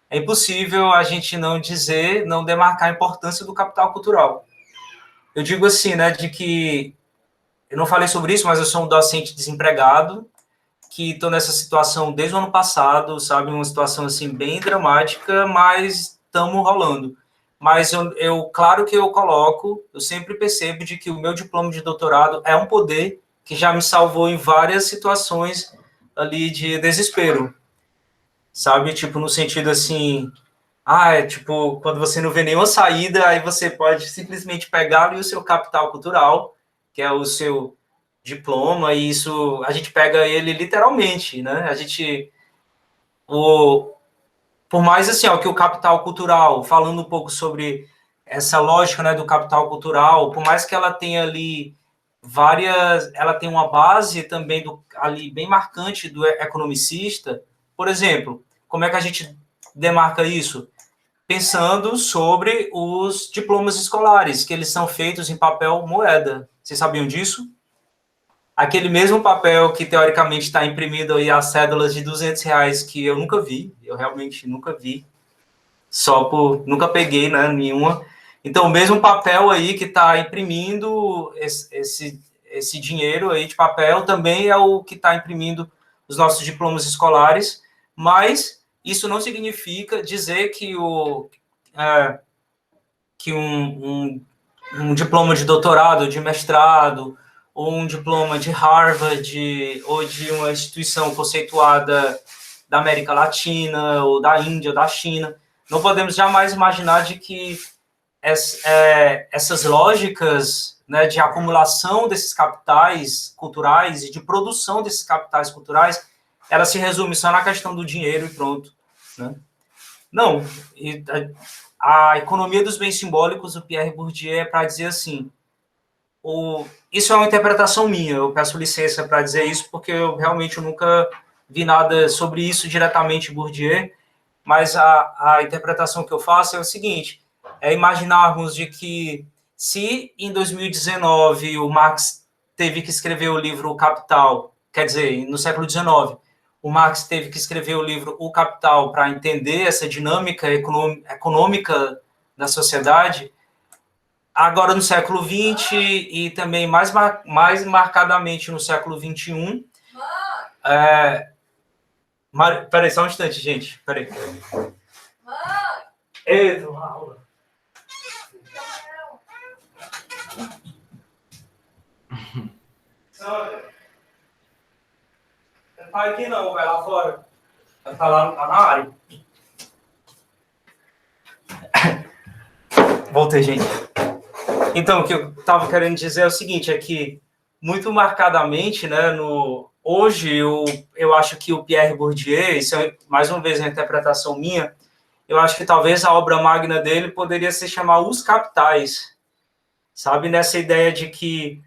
é impossível a gente não demarcar a importância do capital cultural. Eu digo assim, né, de que eu não falei sobre isso, mas eu sou um docente desempregado, que estou nessa situação desde o ano passado, sabe, uma situação assim bem dramática, mas estamos rolando. Mas claro que eu sempre percebo de que o meu diploma de doutorado é um poder que já me salvou em várias situações ali de desespero, sabe, tipo, no sentido assim, tipo, quando você não vê nenhuma saída, aí você pode simplesmente pegar o seu capital cultural, que é o seu diploma, e isso, a gente pega ele literalmente, né? Por mais assim, que o capital cultural, falando um pouco sobre essa lógica, né, do capital cultural, por mais que ela tenha ali ela tem uma base também ali bem marcante do economicista. Por exemplo, como é que a gente demarca isso? Pensando sobre os diplomas escolares, que eles são feitos em papel moeda. Vocês sabiam disso? Aquele mesmo papel que, teoricamente, está imprimido aí as cédulas de R$ 200, que eu nunca vi, eu realmente nunca vi, nunca peguei, né, nenhuma. Então, o mesmo papel aí que está imprimindo esse dinheiro aí de papel também é o que está imprimindo os nossos diplomas escolares, mas isso não significa dizer que um diploma de doutorado, de mestrado, ou um diploma de Harvard, ou de uma instituição conceituada da América Latina, ou da Índia, ou da China, não podemos jamais imaginar de que essas lógicas, né, de acumulação desses capitais culturais e de produção desses capitais culturais, ela se resume só na questão do dinheiro e pronto, né? Não, a economia dos bens simbólicos do Pierre Bourdieu é para dizer assim, isso é uma interpretação minha, eu peço licença para dizer isso, porque eu realmente nunca vi nada sobre isso diretamente em Bourdieu, mas a interpretação que eu faço é o seguinte, é imaginarmos de que se em 2019 o Marx teve que escrever o livro O Capital, quer dizer, no século XIX, o Marx teve que escrever o livro O Capital para entender essa dinâmica econômica da sociedade, agora no século XX e também mais marcadamente no século XXI. Peraí, só um instante, gente. Peraí. Eita, uma aula. Não vai aqui não, vai lá fora. Vai estar lá na área. Voltei, gente. Então, o que eu estava querendo dizer é o seguinte, é que, muito marcadamente, né, hoje, eu acho que o Pierre Bourdieu, isso é, mais uma vez, uma interpretação minha, eu acho que talvez a obra magna dele poderia se chamar Os Capitais, sabe? Nessa ideia de que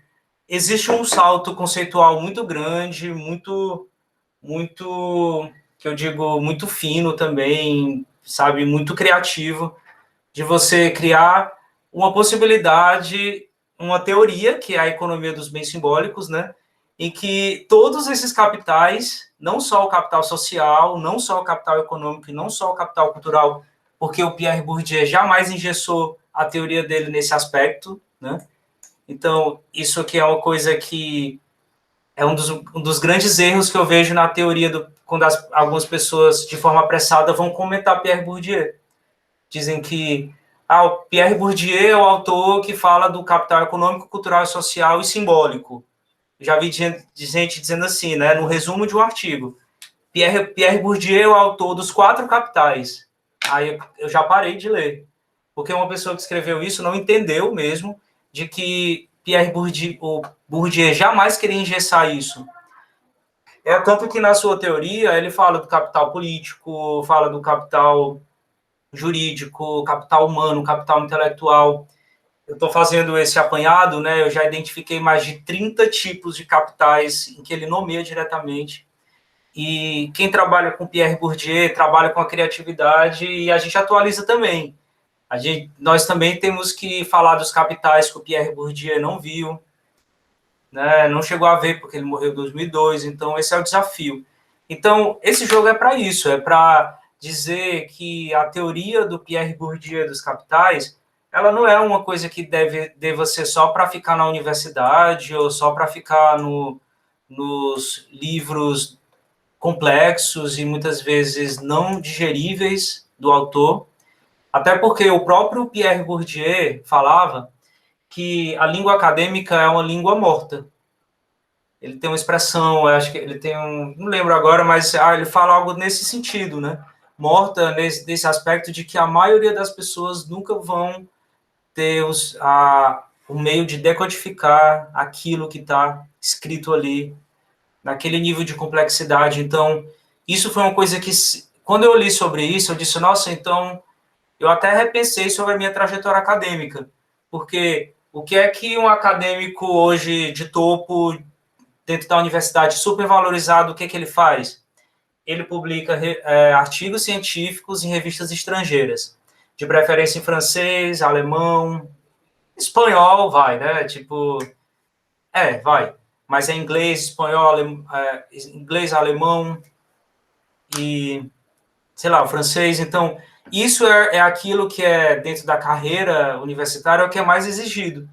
existe um salto conceitual muito grande, muito, que eu digo, muito fino também, sabe? Muito criativo, de você criar uma possibilidade, uma teoria, que é a economia dos bens simbólicos, né? Em que todos esses capitais, não só o capital social, não só o capital econômico e não só o capital cultural, porque o Pierre Bourdieu jamais engessou a teoria dele nesse aspecto, né? Então, isso aqui é uma coisa que é um dos grandes erros que eu vejo na teoria, quando algumas pessoas, de forma apressada, vão comentar Pierre Bourdieu. Dizem que o Pierre Bourdieu é o autor que fala do capital econômico, cultural, social e simbólico. já vi gente dizendo assim, né, no resumo de um artigo, Pierre Bourdieu é o autor dos 4 Capitais. Aí eu já parei de ler, porque uma pessoa que escreveu isso não entendeu mesmo de que Bourdieu jamais queria engessar isso. É tanto que na sua teoria ele fala do capital político, fala do capital jurídico, capital humano, capital intelectual. Eu estou fazendo esse apanhado, né? Eu já identifiquei mais de 30 tipos de capitais em que ele nomeia diretamente. E quem trabalha com Pierre Bourdieu trabalha com a criatividade e a gente atualiza também. Nós também temos que falar dos capitais que o Pierre Bourdieu não viu, né? Não chegou a ver porque ele morreu em 2002, então esse é o desafio. Então, esse jogo é para isso, é para dizer que a teoria do Pierre Bourdieu dos capitais, ela não é uma coisa que deva ser só para ficar na universidade ou só para ficar nos livros complexos e muitas vezes não digeríveis do autor, até porque o próprio Pierre Bourdieu falava que a língua acadêmica é uma língua morta. Ele tem uma expressão, eu acho que ele tem não lembro agora, mas ele fala algo nesse sentido, né? Morta nesse aspecto de que a maioria das pessoas nunca vão ter o meio de decodificar aquilo que está escrito ali, naquele nível de complexidade. Então, isso foi uma coisa que, quando eu li sobre isso, eu disse, nossa, então, eu até repensei sobre a minha trajetória acadêmica, porque o que é que um acadêmico hoje de topo, dentro da universidade, super valorizado, o que é que ele faz? Ele publica artigos científicos em revistas estrangeiras, de preferência em francês, alemão, espanhol, vai, né? Tipo, vai. Mas é inglês, espanhol, inglês, alemão e, sei lá, o francês. Então, isso é aquilo que é, dentro da carreira universitária, é o que é mais exigido.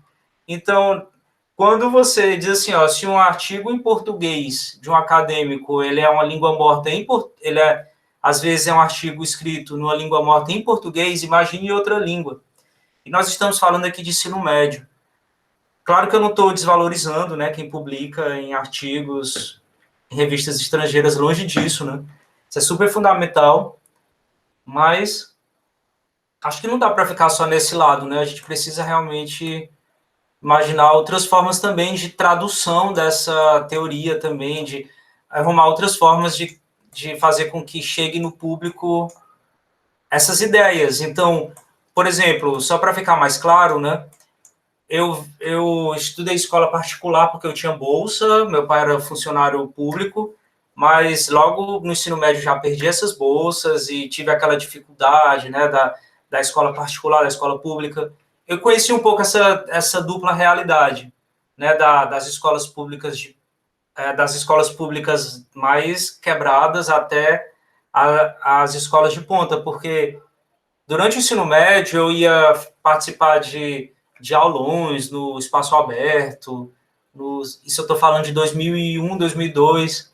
Então, quando você diz assim, ó, se um artigo em português de um acadêmico, ele é uma língua morta, às vezes é um artigo escrito numa língua morta em português, imagine em outra língua. E nós estamos falando aqui de ensino médio. Claro que eu não estou desvalorizando, né, quem publica em artigos, em revistas estrangeiras, longe disso, né? Isso é super fundamental, mas acho que não dá para ficar só nesse lado, né? A gente precisa realmente imaginar outras formas também de tradução dessa teoria também, de arrumar outras formas de fazer com que chegue no público essas ideias. Então, por exemplo, só para ficar mais claro, né? Eu estudei escola particular porque eu tinha bolsa, meu pai era funcionário público, mas logo no ensino médio já perdi essas bolsas e tive aquela dificuldade, né, da escola particular, da escola pública. Eu conheci um pouco essa dupla realidade, né, das escolas públicas das escolas públicas mais quebradas até as escolas de ponta, porque durante o ensino médio eu ia participar de aulões no espaço aberto, isso eu estou falando de 2001, 2002,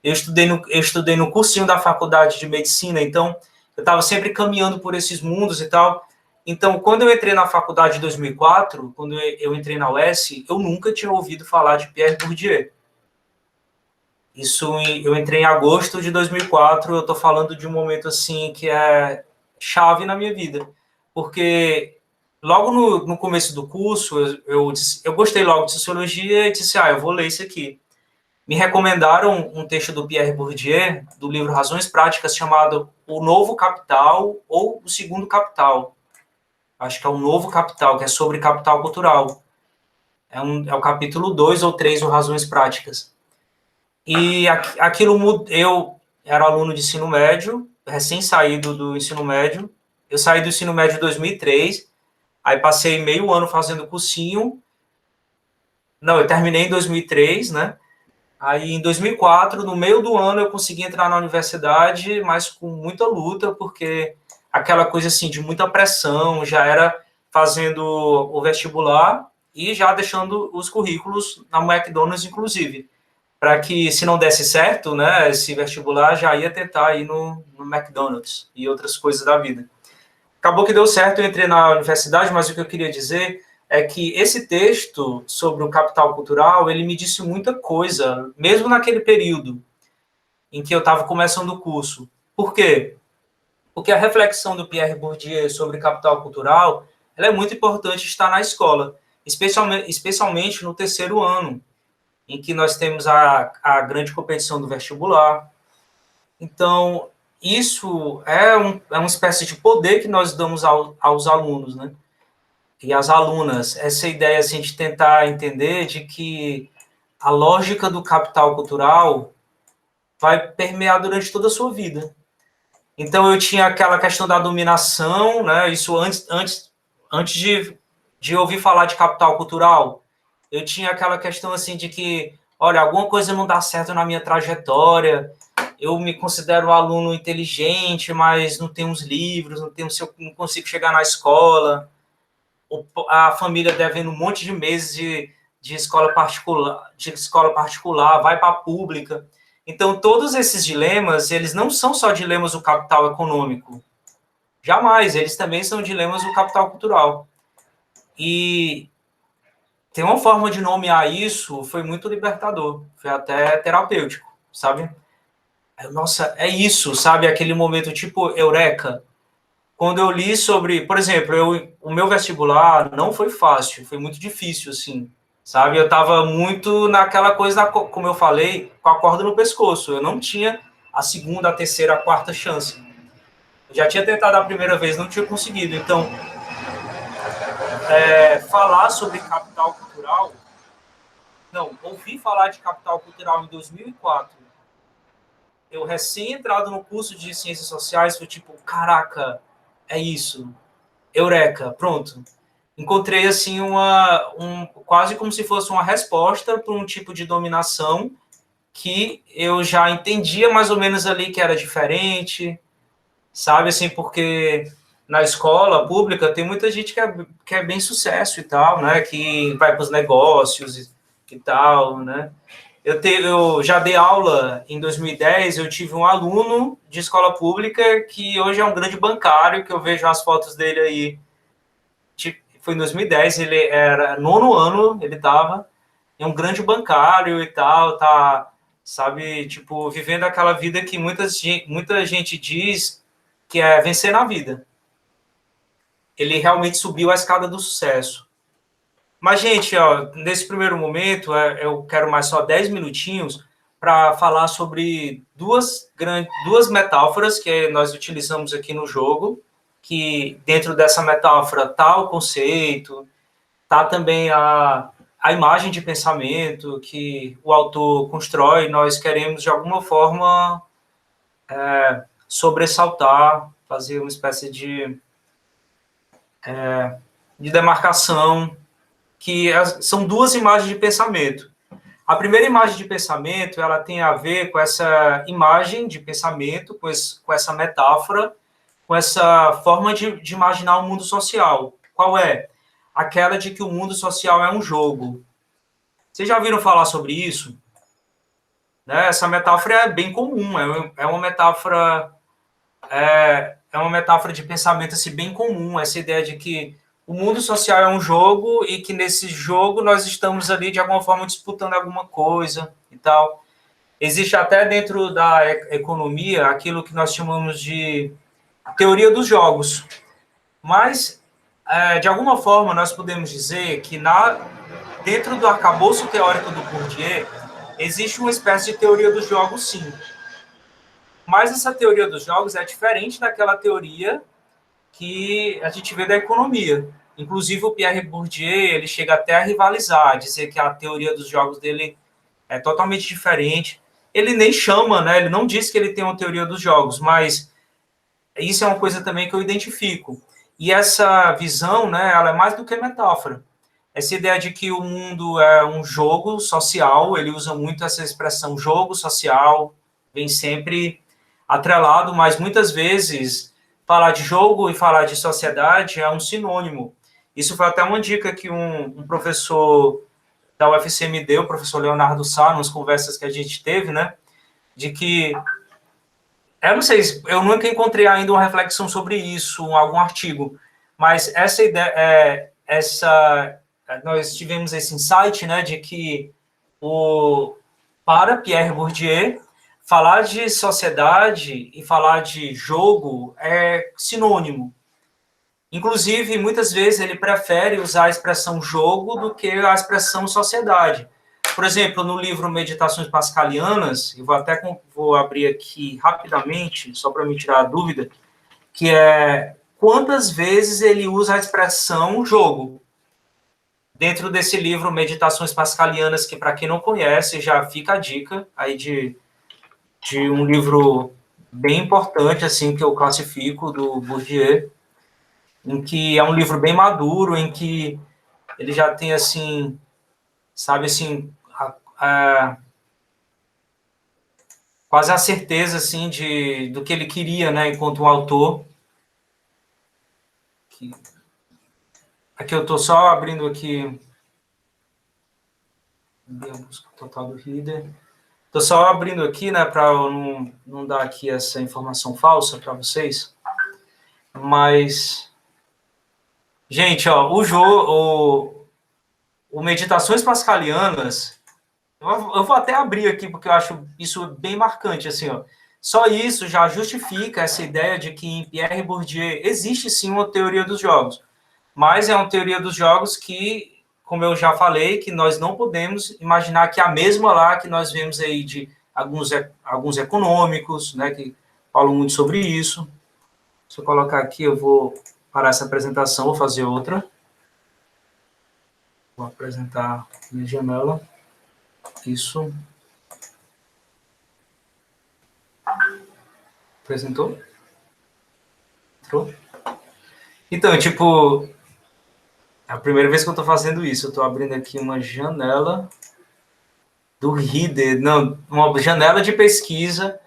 eu estudei no cursinho da faculdade de medicina, então eu estava sempre caminhando por esses mundos e tal. Então, quando eu entrei na faculdade em 2004, quando eu entrei na UES, eu nunca tinha ouvido falar de Pierre Bourdieu. Eu entrei em agosto de 2004, eu estou falando de um momento assim que é chave na minha vida, porque logo no começo do curso, eu gostei logo de sociologia e disse, eu vou ler isso aqui. Me recomendaram um texto do Pierre Bourdieu, do livro Razões Práticas, chamado O Novo Capital ou O Segundo Capital. Acho que é o Novo Capital, que é sobre capital cultural. É o capítulo 2 ou 3 do Razões Práticas. E aquilo, eu era aluno de ensino médio, recém-saído do ensino médio. Eu saí do ensino médio em 2003, aí passei meio ano fazendo cursinho. Não, eu terminei em 2003, né? Aí, em 2004, no meio do ano, eu consegui entrar na universidade, mas com muita luta, porque aquela coisa, assim, de muita pressão, já era fazendo o vestibular e já deixando os currículos na McDonald's, inclusive, para que, se não desse certo, né, esse vestibular, já ia tentar ir no McDonald's e outras coisas da vida. Acabou que deu certo, eu entrei na universidade, mas o que eu queria dizer, é que esse texto sobre o capital cultural, ele me disse muita coisa, mesmo naquele período em que eu estava começando o curso. Por quê? Porque a reflexão do Pierre Bourdieu sobre capital cultural, ela é muito importante estar na escola, especialmente no terceiro ano, em que nós temos a grande competição do vestibular. Então, isso é uma espécie de poder que nós damos aos alunos, né? E às alunas. Essa ideia assim, de tentar entender de que a lógica do capital cultural vai permear durante toda a sua vida. Então, eu tinha aquela questão da dominação, né? Isso antes de ouvir falar de capital cultural, eu tinha aquela questão assim de que, olha, alguma coisa não dá certo na minha trajetória, eu me considero um aluno inteligente, mas não tenho os livros, não consigo chegar na escola, a família devendo um monte de meses de escola particular, vai para a pública. Então, todos esses dilemas, eles não são só dilemas do capital econômico. Jamais, eles também são dilemas do capital cultural. E tem uma forma de nomear isso, foi muito libertador, foi até terapêutico, sabe? Nossa, é isso, sabe? Aquele momento tipo eureka. Quando eu li sobre, por exemplo, o meu vestibular não foi fácil, foi muito difícil, assim, sabe? Eu estava muito naquela coisa, como eu falei, com a corda no pescoço. Eu não tinha a segunda, a terceira, a quarta chance. Eu já tinha tentado a primeira vez, não tinha conseguido. Então, falar sobre capital cultural, não, ouvi falar de capital cultural em 2004. Eu recém entrado no curso de Ciências Sociais, foi tipo, caraca, é isso, eureka, pronto. Encontrei, assim, quase como se fosse uma resposta para um tipo de dominação que eu já entendia mais ou menos ali que era diferente, sabe, assim, porque na escola pública tem muita gente que é bem sucesso e tal, né, que vai para os negócios e tal, né. Eu já dei aula em 2010, eu tive um aluno de escola pública que hoje é um grande bancário, que eu vejo as fotos dele aí. Foi em 2010, ele era nono ano, ele estava, é um grande bancário e tal, tá, sabe, tipo, vivendo aquela vida que muita gente diz que é vencer na vida. Ele realmente subiu a escada do sucesso. Mas, gente, ó, nesse primeiro momento, eu quero mais só 10 minutinhos para falar sobre duas metáforas que nós utilizamos aqui no jogo, que dentro dessa metáfora está o conceito, está também a imagem de pensamento que o autor constrói, nós queremos, de alguma forma, sobressaltar, fazer uma espécie de demarcação, que são duas imagens de pensamento. A primeira imagem de pensamento, ela tem a ver com essa imagem de pensamento, com essa metáfora, com essa forma de imaginar o mundo social. Qual é? Aquela de que o mundo social é um jogo. Vocês já ouviram falar sobre isso? Né? Essa metáfora é bem comum, é uma metáfora de pensamento assim, bem comum, essa ideia de que o mundo social é um jogo e que nesse jogo nós estamos ali de alguma forma disputando alguma coisa e tal. Existe até dentro da economia aquilo que nós chamamos de teoria dos jogos. Mas, de alguma forma, nós podemos dizer que dentro do arcabouço teórico do Bourdieu existe uma espécie de teoria dos jogos, sim. Mas essa teoria dos jogos é diferente daquela teoria que a gente vê da economia. Inclusive, o Pierre Bourdieu, ele chega até a rivalizar, a dizer que a teoria dos jogos dele é totalmente diferente. Ele nem chama, né? Ele não diz que ele tem uma teoria dos jogos, mas isso é uma coisa também que eu identifico. E essa visão, né, ela é mais do que metáfora. Essa ideia de que o mundo é um jogo social, ele usa muito essa expressão jogo social, vem sempre atrelado, mas muitas vezes falar de jogo e falar de sociedade é um sinônimo. Isso foi até uma dica que um professor da UFC me deu, o professor Leonardo Sá, nas conversas que a gente teve, né? De que, eu não sei, eu nunca encontrei ainda uma reflexão sobre isso, algum artigo, mas essa ideia, nós tivemos esse insight, né, de que para Pierre Bourdieu, falar de sociedade e falar de jogo é sinônimo. Inclusive, muitas vezes ele prefere usar a expressão jogo do que a expressão sociedade. Por exemplo, no livro Meditações Pascalianas, eu vou abrir aqui rapidamente, só para me tirar a dúvida, que é quantas vezes ele usa a expressão jogo. Dentro desse livro Meditações Pascalianas, que para quem não conhece, já fica a dica aí de um livro bem importante, assim, que eu classifico, do Bourdieu, em que é um livro bem maduro, em que ele já tem, assim, sabe, assim, quase a certeza, assim, do que ele queria, né, enquanto um autor. Aqui eu estou só abrindo aqui a busca total do Reader. Estou só abrindo aqui, né, para eu não dar aqui essa informação falsa para vocês. Mas, gente, ó, o Meditações Pascalianas, eu vou até abrir aqui, porque eu acho isso bem marcante, assim, ó. Só isso já justifica essa ideia de que em Pierre Bourdieu existe sim uma teoria dos jogos, mas é uma teoria dos jogos que, como eu já falei, que nós não podemos imaginar que a mesma lá que nós vemos aí de alguns econômicos, né, que falam muito sobre isso. Se eu colocar aqui, eu vou parar essa apresentação, vou fazer outra. Vou apresentar minha janela. Isso. Apresentou? Entrou? Então, tipo, é a primeira vez que eu estou fazendo isso. Eu estou abrindo aqui uma janela do Reader, não, uma janela de pesquisa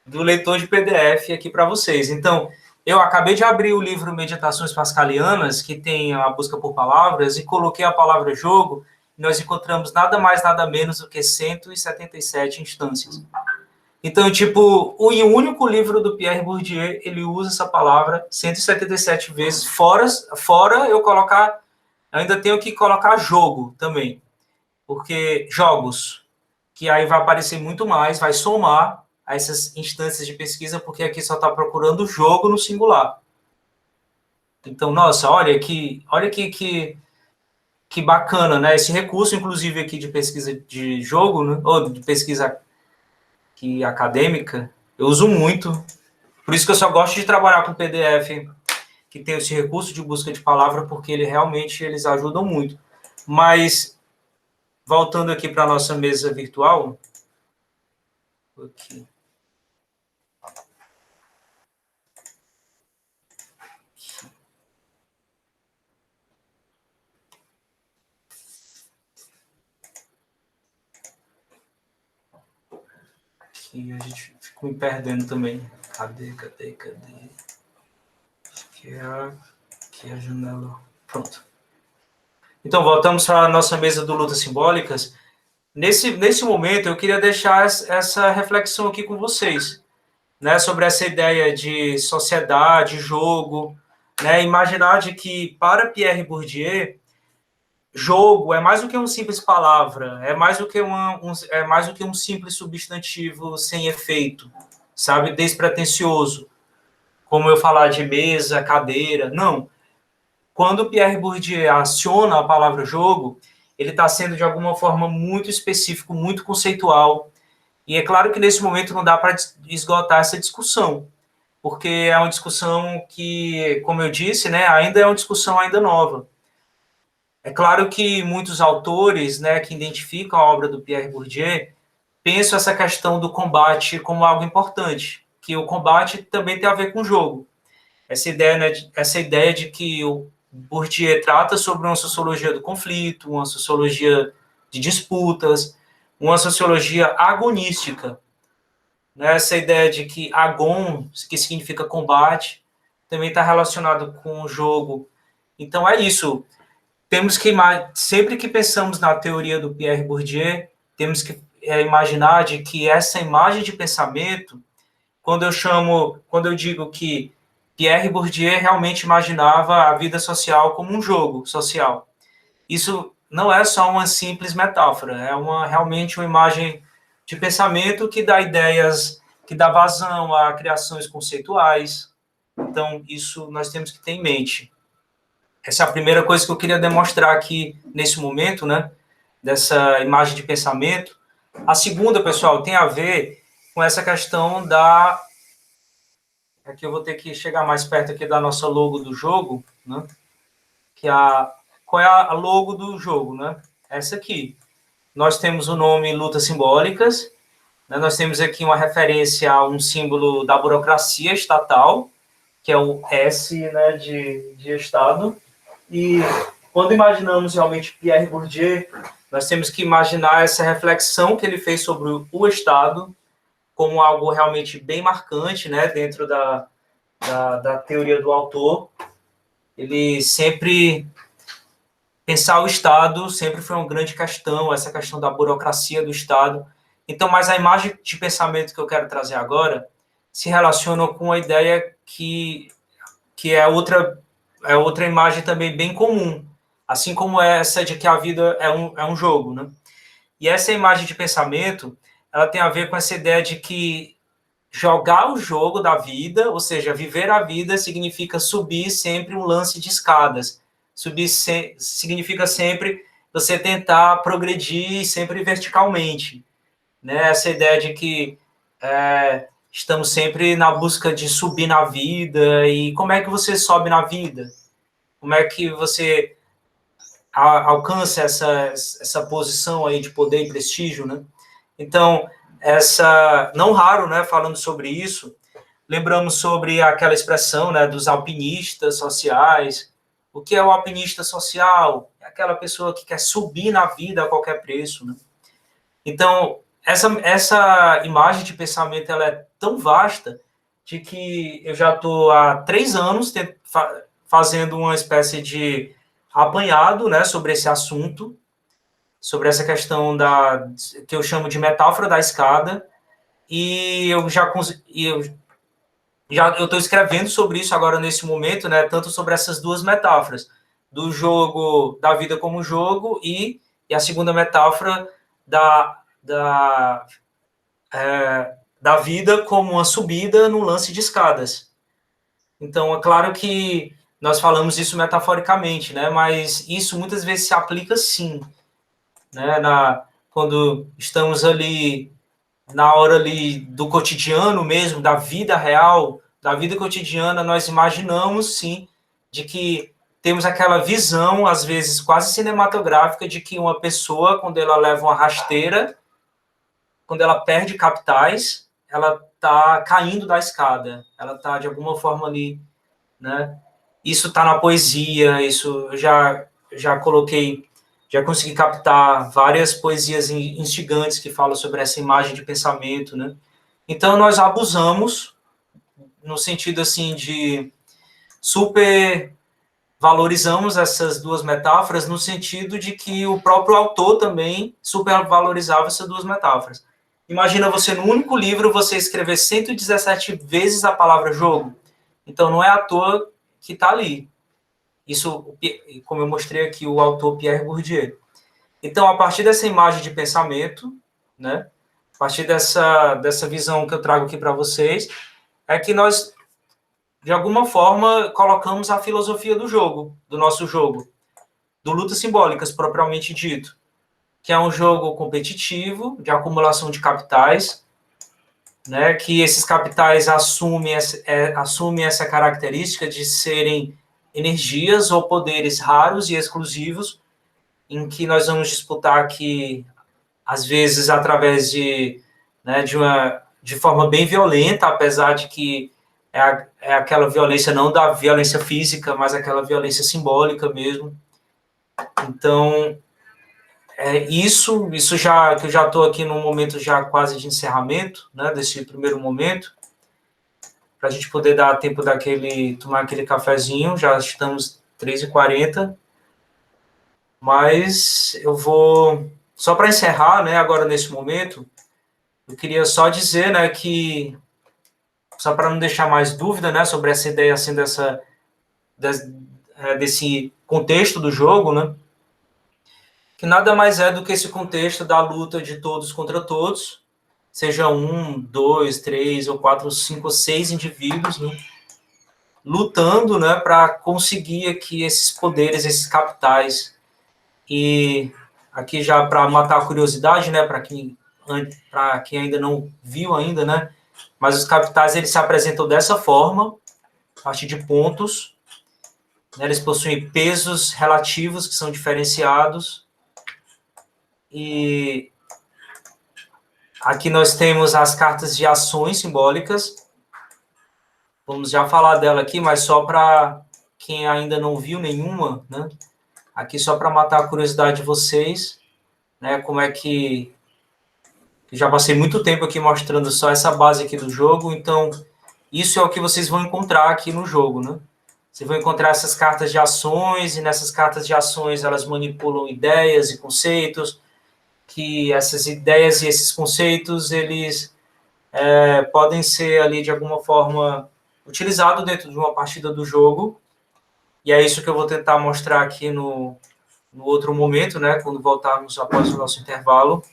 do leitor de PDF aqui para vocês. Então, eu acabei de abrir o livro Meditações Pascalianas, que tem a busca por palavras, e coloquei a palavra jogo, e nós encontramos nada mais, nada menos do que 177 instâncias. Então, tipo, o único livro do Pierre Bourdieu, ele usa essa palavra 177 vezes, fora eu colocar, ainda tenho que colocar jogo também, porque jogos, que aí vai aparecer muito mais, vai somar a essas instâncias de pesquisa, porque aqui só está procurando jogo no singular. Então, nossa, olha que bacana, né? Esse recurso, inclusive, aqui de pesquisa de jogo, né? Ou de pesquisa acadêmica, eu uso muito. Por isso que eu só gosto de trabalhar com PDF, que tem esse recurso de busca de palavra, porque eles ajudam muito. Mas, voltando aqui para a nossa mesa virtual, aqui. E a gente ficou me perdendo também. Cadê? Aqui é a janela. Pronto. Então, voltamos para a nossa mesa do Lutas Simbólicas. Nesse momento, eu queria deixar essa reflexão aqui com vocês, né, sobre essa ideia de sociedade, jogo, né, imaginar de que, para Pierre Bourdieu, jogo é mais do que uma simples palavra, é mais do que um simples substantivo sem efeito, sabe, despretensioso, como eu falar de mesa, cadeira, não. Quando Pierre Bourdieu aciona a palavra jogo, ele está sendo de alguma forma muito específico, muito conceitual, e é claro que nesse momento não dá para esgotar essa discussão, porque é uma discussão que, como eu disse, né, ainda é uma discussão ainda nova. É claro que muitos autores, né, que identificam a obra do Pierre Bourdieu pensam essa questão do combate como algo importante, que o combate também tem a ver com o jogo. Essa ideia de que o Bourdieu trata sobre uma sociologia do conflito, uma sociologia de disputas, uma sociologia agonística. Né? Essa ideia de que agon, que significa combate, também está relacionado com o jogo. Então é isso. Temos que, sempre que pensamos na teoria do Pierre Bourdieu, temos que imaginar de que essa imagem de pensamento, quando eu digo que Pierre Bourdieu realmente imaginava a vida social como um jogo social. isso não é só uma simples metáfora, é realmente uma imagem de pensamento que dá ideias, que dá vazão a criações conceituais. Então, isso nós temos que ter em mente. Essa é a primeira coisa que eu queria demonstrar aqui nesse momento, né? Dessa imagem de pensamento. A segunda, pessoal, tem a ver com essa questão da... Aqui eu vou ter que chegar mais perto aqui da nossa logo do jogo, né? Que qual é a logo do jogo, né? Essa aqui. Nós temos o nome Lutas Simbólicas, né? Nós temos aqui uma referência a um símbolo da burocracia estatal, que é o S, né, de Estado. E quando imaginamos realmente Pierre Bourdieu, nós temos que imaginar essa reflexão que ele fez sobre o Estado como algo realmente bem marcante, né, dentro da teoria do autor. Ele sempre... Pensar o Estado sempre foi uma grande questão, essa questão da burocracia do Estado. Então, mas a imagem de pensamento que eu quero trazer agora se relaciona com a ideia que é outra imagem também bem comum, assim como essa de que a vida é um jogo, né? E essa imagem de pensamento, ela tem a ver com essa ideia de que jogar o jogo da vida, ou seja, viver a vida, significa subir sempre um lance de escadas. Subir significa sempre você tentar progredir sempre verticalmente, né? Essa ideia de que estamos sempre na busca de subir na vida. E como é que você sobe na vida? Como é que você alcança essa posição aí de poder e prestígio, né? Então, não raro, né, falando sobre isso, lembramos sobre aquela expressão, né, dos alpinistas sociais. O que é o alpinista social? É aquela pessoa que quer subir na vida a qualquer preço, né? Então, essa imagem de pensamento, ela é tão vasta de que eu já estou há 3 anos fazendo uma espécie de apanhado, né, sobre esse assunto, sobre essa questão que eu chamo de metáfora da escada, e eu estou escrevendo sobre isso agora nesse momento, né, tanto sobre essas duas metáforas, do jogo, da vida como jogo, e a segunda metáfora da vida como uma subida no lance de escadas. Então, é claro que nós falamos isso metaforicamente, né, mas isso muitas vezes se aplica sim, né, quando estamos ali na hora ali do cotidiano mesmo, da vida real, da vida cotidiana, nós imaginamos, sim, de que temos aquela visão, às vezes quase cinematográfica, de que uma pessoa, quando ela leva uma rasteira, quando ela perde capitais, ela está caindo da escada, ela está, de alguma forma, ali, né? Isso está na poesia, isso eu já coloquei, já consegui captar várias poesias instigantes que falam sobre essa imagem de pensamento, né? Então, nós abusamos, no sentido, assim, de super valorizamos essas duas metáforas, no sentido de que o próprio autor também supervalorizava essas duas metáforas. Imagina você, no único livro, você escrever 117 vezes a palavra jogo. Então, não é à toa que está ali. Isso, como eu mostrei aqui, o autor Pierre Bourdieu. Então, a partir dessa imagem de pensamento, né, a partir dessa visão que eu trago aqui para vocês, é que nós, de alguma forma, colocamos a filosofia do jogo, do nosso jogo, do Lutas Simbólicas, propriamente dito, que é um jogo competitivo, de acumulação de capitais, né, que esses capitais assumem essa característica de serem energias ou poderes raros e exclusivos, em que nós vamos disputar aqui, às vezes, através de forma bem violenta, apesar de que é aquela violência, não da violência física, mas aquela violência simbólica mesmo. Então, isso já que eu já estou aqui num momento já quase de encerramento, né, desse primeiro momento, para a gente poder dar tempo tomar aquele cafezinho, já estamos 3h40, mas eu vou, só para encerrar, né, agora nesse momento, eu queria só dizer, né, que, só para não deixar mais dúvida, né, sobre essa ideia, assim, desse contexto do jogo, né, que nada mais é do que esse contexto da luta de todos contra todos, seja 1, 2, 3, ou 4, 5, ou 6 indivíduos, né, lutando, né, para conseguir aqui esses poderes, esses capitais. E aqui já para matar a curiosidade, né, para quem ainda não viu ainda, né, mas os capitais eles se apresentam dessa forma, a partir de pontos, né, eles possuem pesos relativos que são diferenciados. E aqui nós temos as cartas de ações simbólicas. Vamos já falar dela aqui, mas só para quem ainda não viu nenhuma, né? Aqui só para matar a curiosidade de vocês, né? Como é que... Eu já passei muito tempo aqui mostrando só essa base aqui do jogo, então isso é o que vocês vão encontrar aqui no jogo, né? Vocês vão encontrar essas cartas de ações, e nessas cartas de ações elas manipulam ideias e conceitos, que essas ideias e esses conceitos, eles podem ser ali de alguma forma utilizados dentro de uma partida do jogo, e é isso que eu vou tentar mostrar aqui no outro momento, né, quando voltarmos após o nosso intervalo.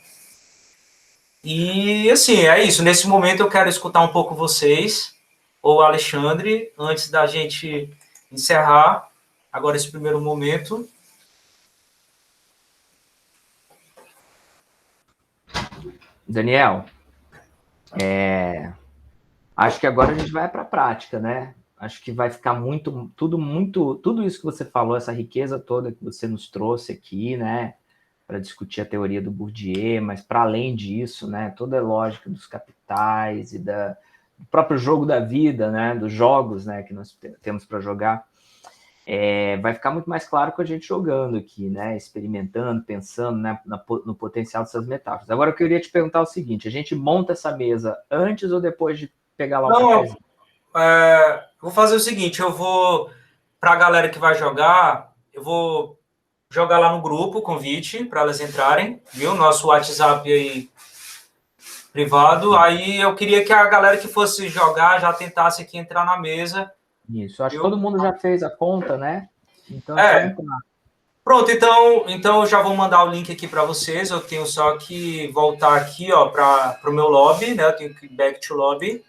E, assim, é isso. Nesse momento eu quero escutar um pouco vocês, ou Alexandre, antes da gente encerrar agora esse primeiro momento. Daniel, acho que agora a gente vai para a prática, né? Acho que vai ficar tudo isso que você falou, essa riqueza toda que você nos trouxe aqui, né? Para discutir a teoria do Bourdieu, mas para além disso, né? Toda a lógica dos capitais e do próprio jogo da vida, né? Dos jogos, né? Que nós temos para jogar. Vai ficar muito mais claro com a gente jogando aqui, né? Experimentando, pensando, né? no potencial dessas metáforas. Agora eu queria te perguntar o seguinte: a gente monta essa mesa antes ou depois de pegar lá o cafezinho? Vou fazer o seguinte, eu vou, para a galera que vai jogar, eu vou jogar lá no grupo o convite para elas entrarem, viu? Nosso WhatsApp aí privado. Aí eu queria que a galera que fosse jogar já tentasse aqui entrar na mesa. Isso, acho que todo mundo já fez a conta, né? Então é só entrar. Pronto, então eu já vou mandar o link aqui para vocês. Eu tenho só que voltar aqui, ó, para o meu lobby, né? Eu tenho que ir back to lobby.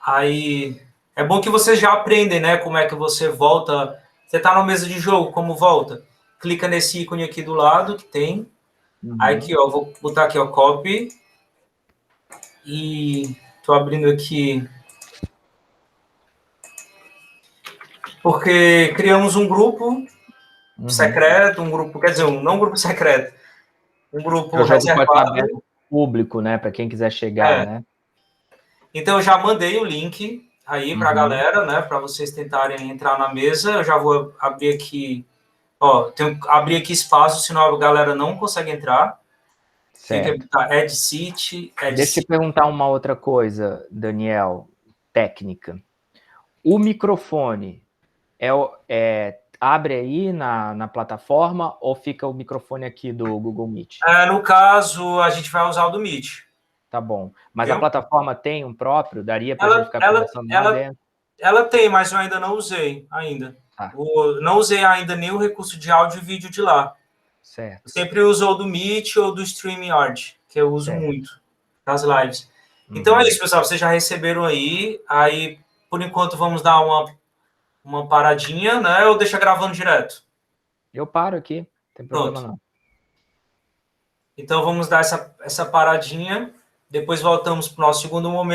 Aí é bom que vocês já aprendem, né? Como é que você volta. Você está na mesa de jogo, como volta? Clica nesse ícone aqui do lado que tem. Aí aqui, ó, vou botar aqui, ó, copy. E tô abrindo aqui. Porque criamos um grupo secreto, um grupo, quer dizer, não um grupo secreto, um grupo reservado. Público, né? Para quem quiser chegar, né? Então eu já mandei o link aí para a galera, né? Para vocês tentarem entrar na mesa. Eu já vou abrir aqui, ó, tenho que abrir aqui espaço, senão a galera não consegue entrar. Tem que botar Add Seat, Deixa eu te perguntar uma outra coisa, Daniel, técnica. O microfone abre aí na plataforma ou fica o microfone aqui do Google Meet? No caso, a gente vai usar o do Meet. Tá bom. Mas a plataforma tem um próprio? Daria para a gente ficar conversando lá dentro? Ela tem, mas eu ainda não usei ainda. Não usei ainda nem o recurso de áudio e vídeo de lá. Certo. Eu sempre uso o do Meet ou do StreamYard, que eu uso muito nas lives. Então é isso, pessoal. Vocês já receberam aí. Aí, por enquanto, vamos dar uma paradinha, né? Ou deixa gravando direto? Eu paro aqui. Não tem problema não. Então vamos dar essa paradinha. Depois voltamos para o nosso segundo momento.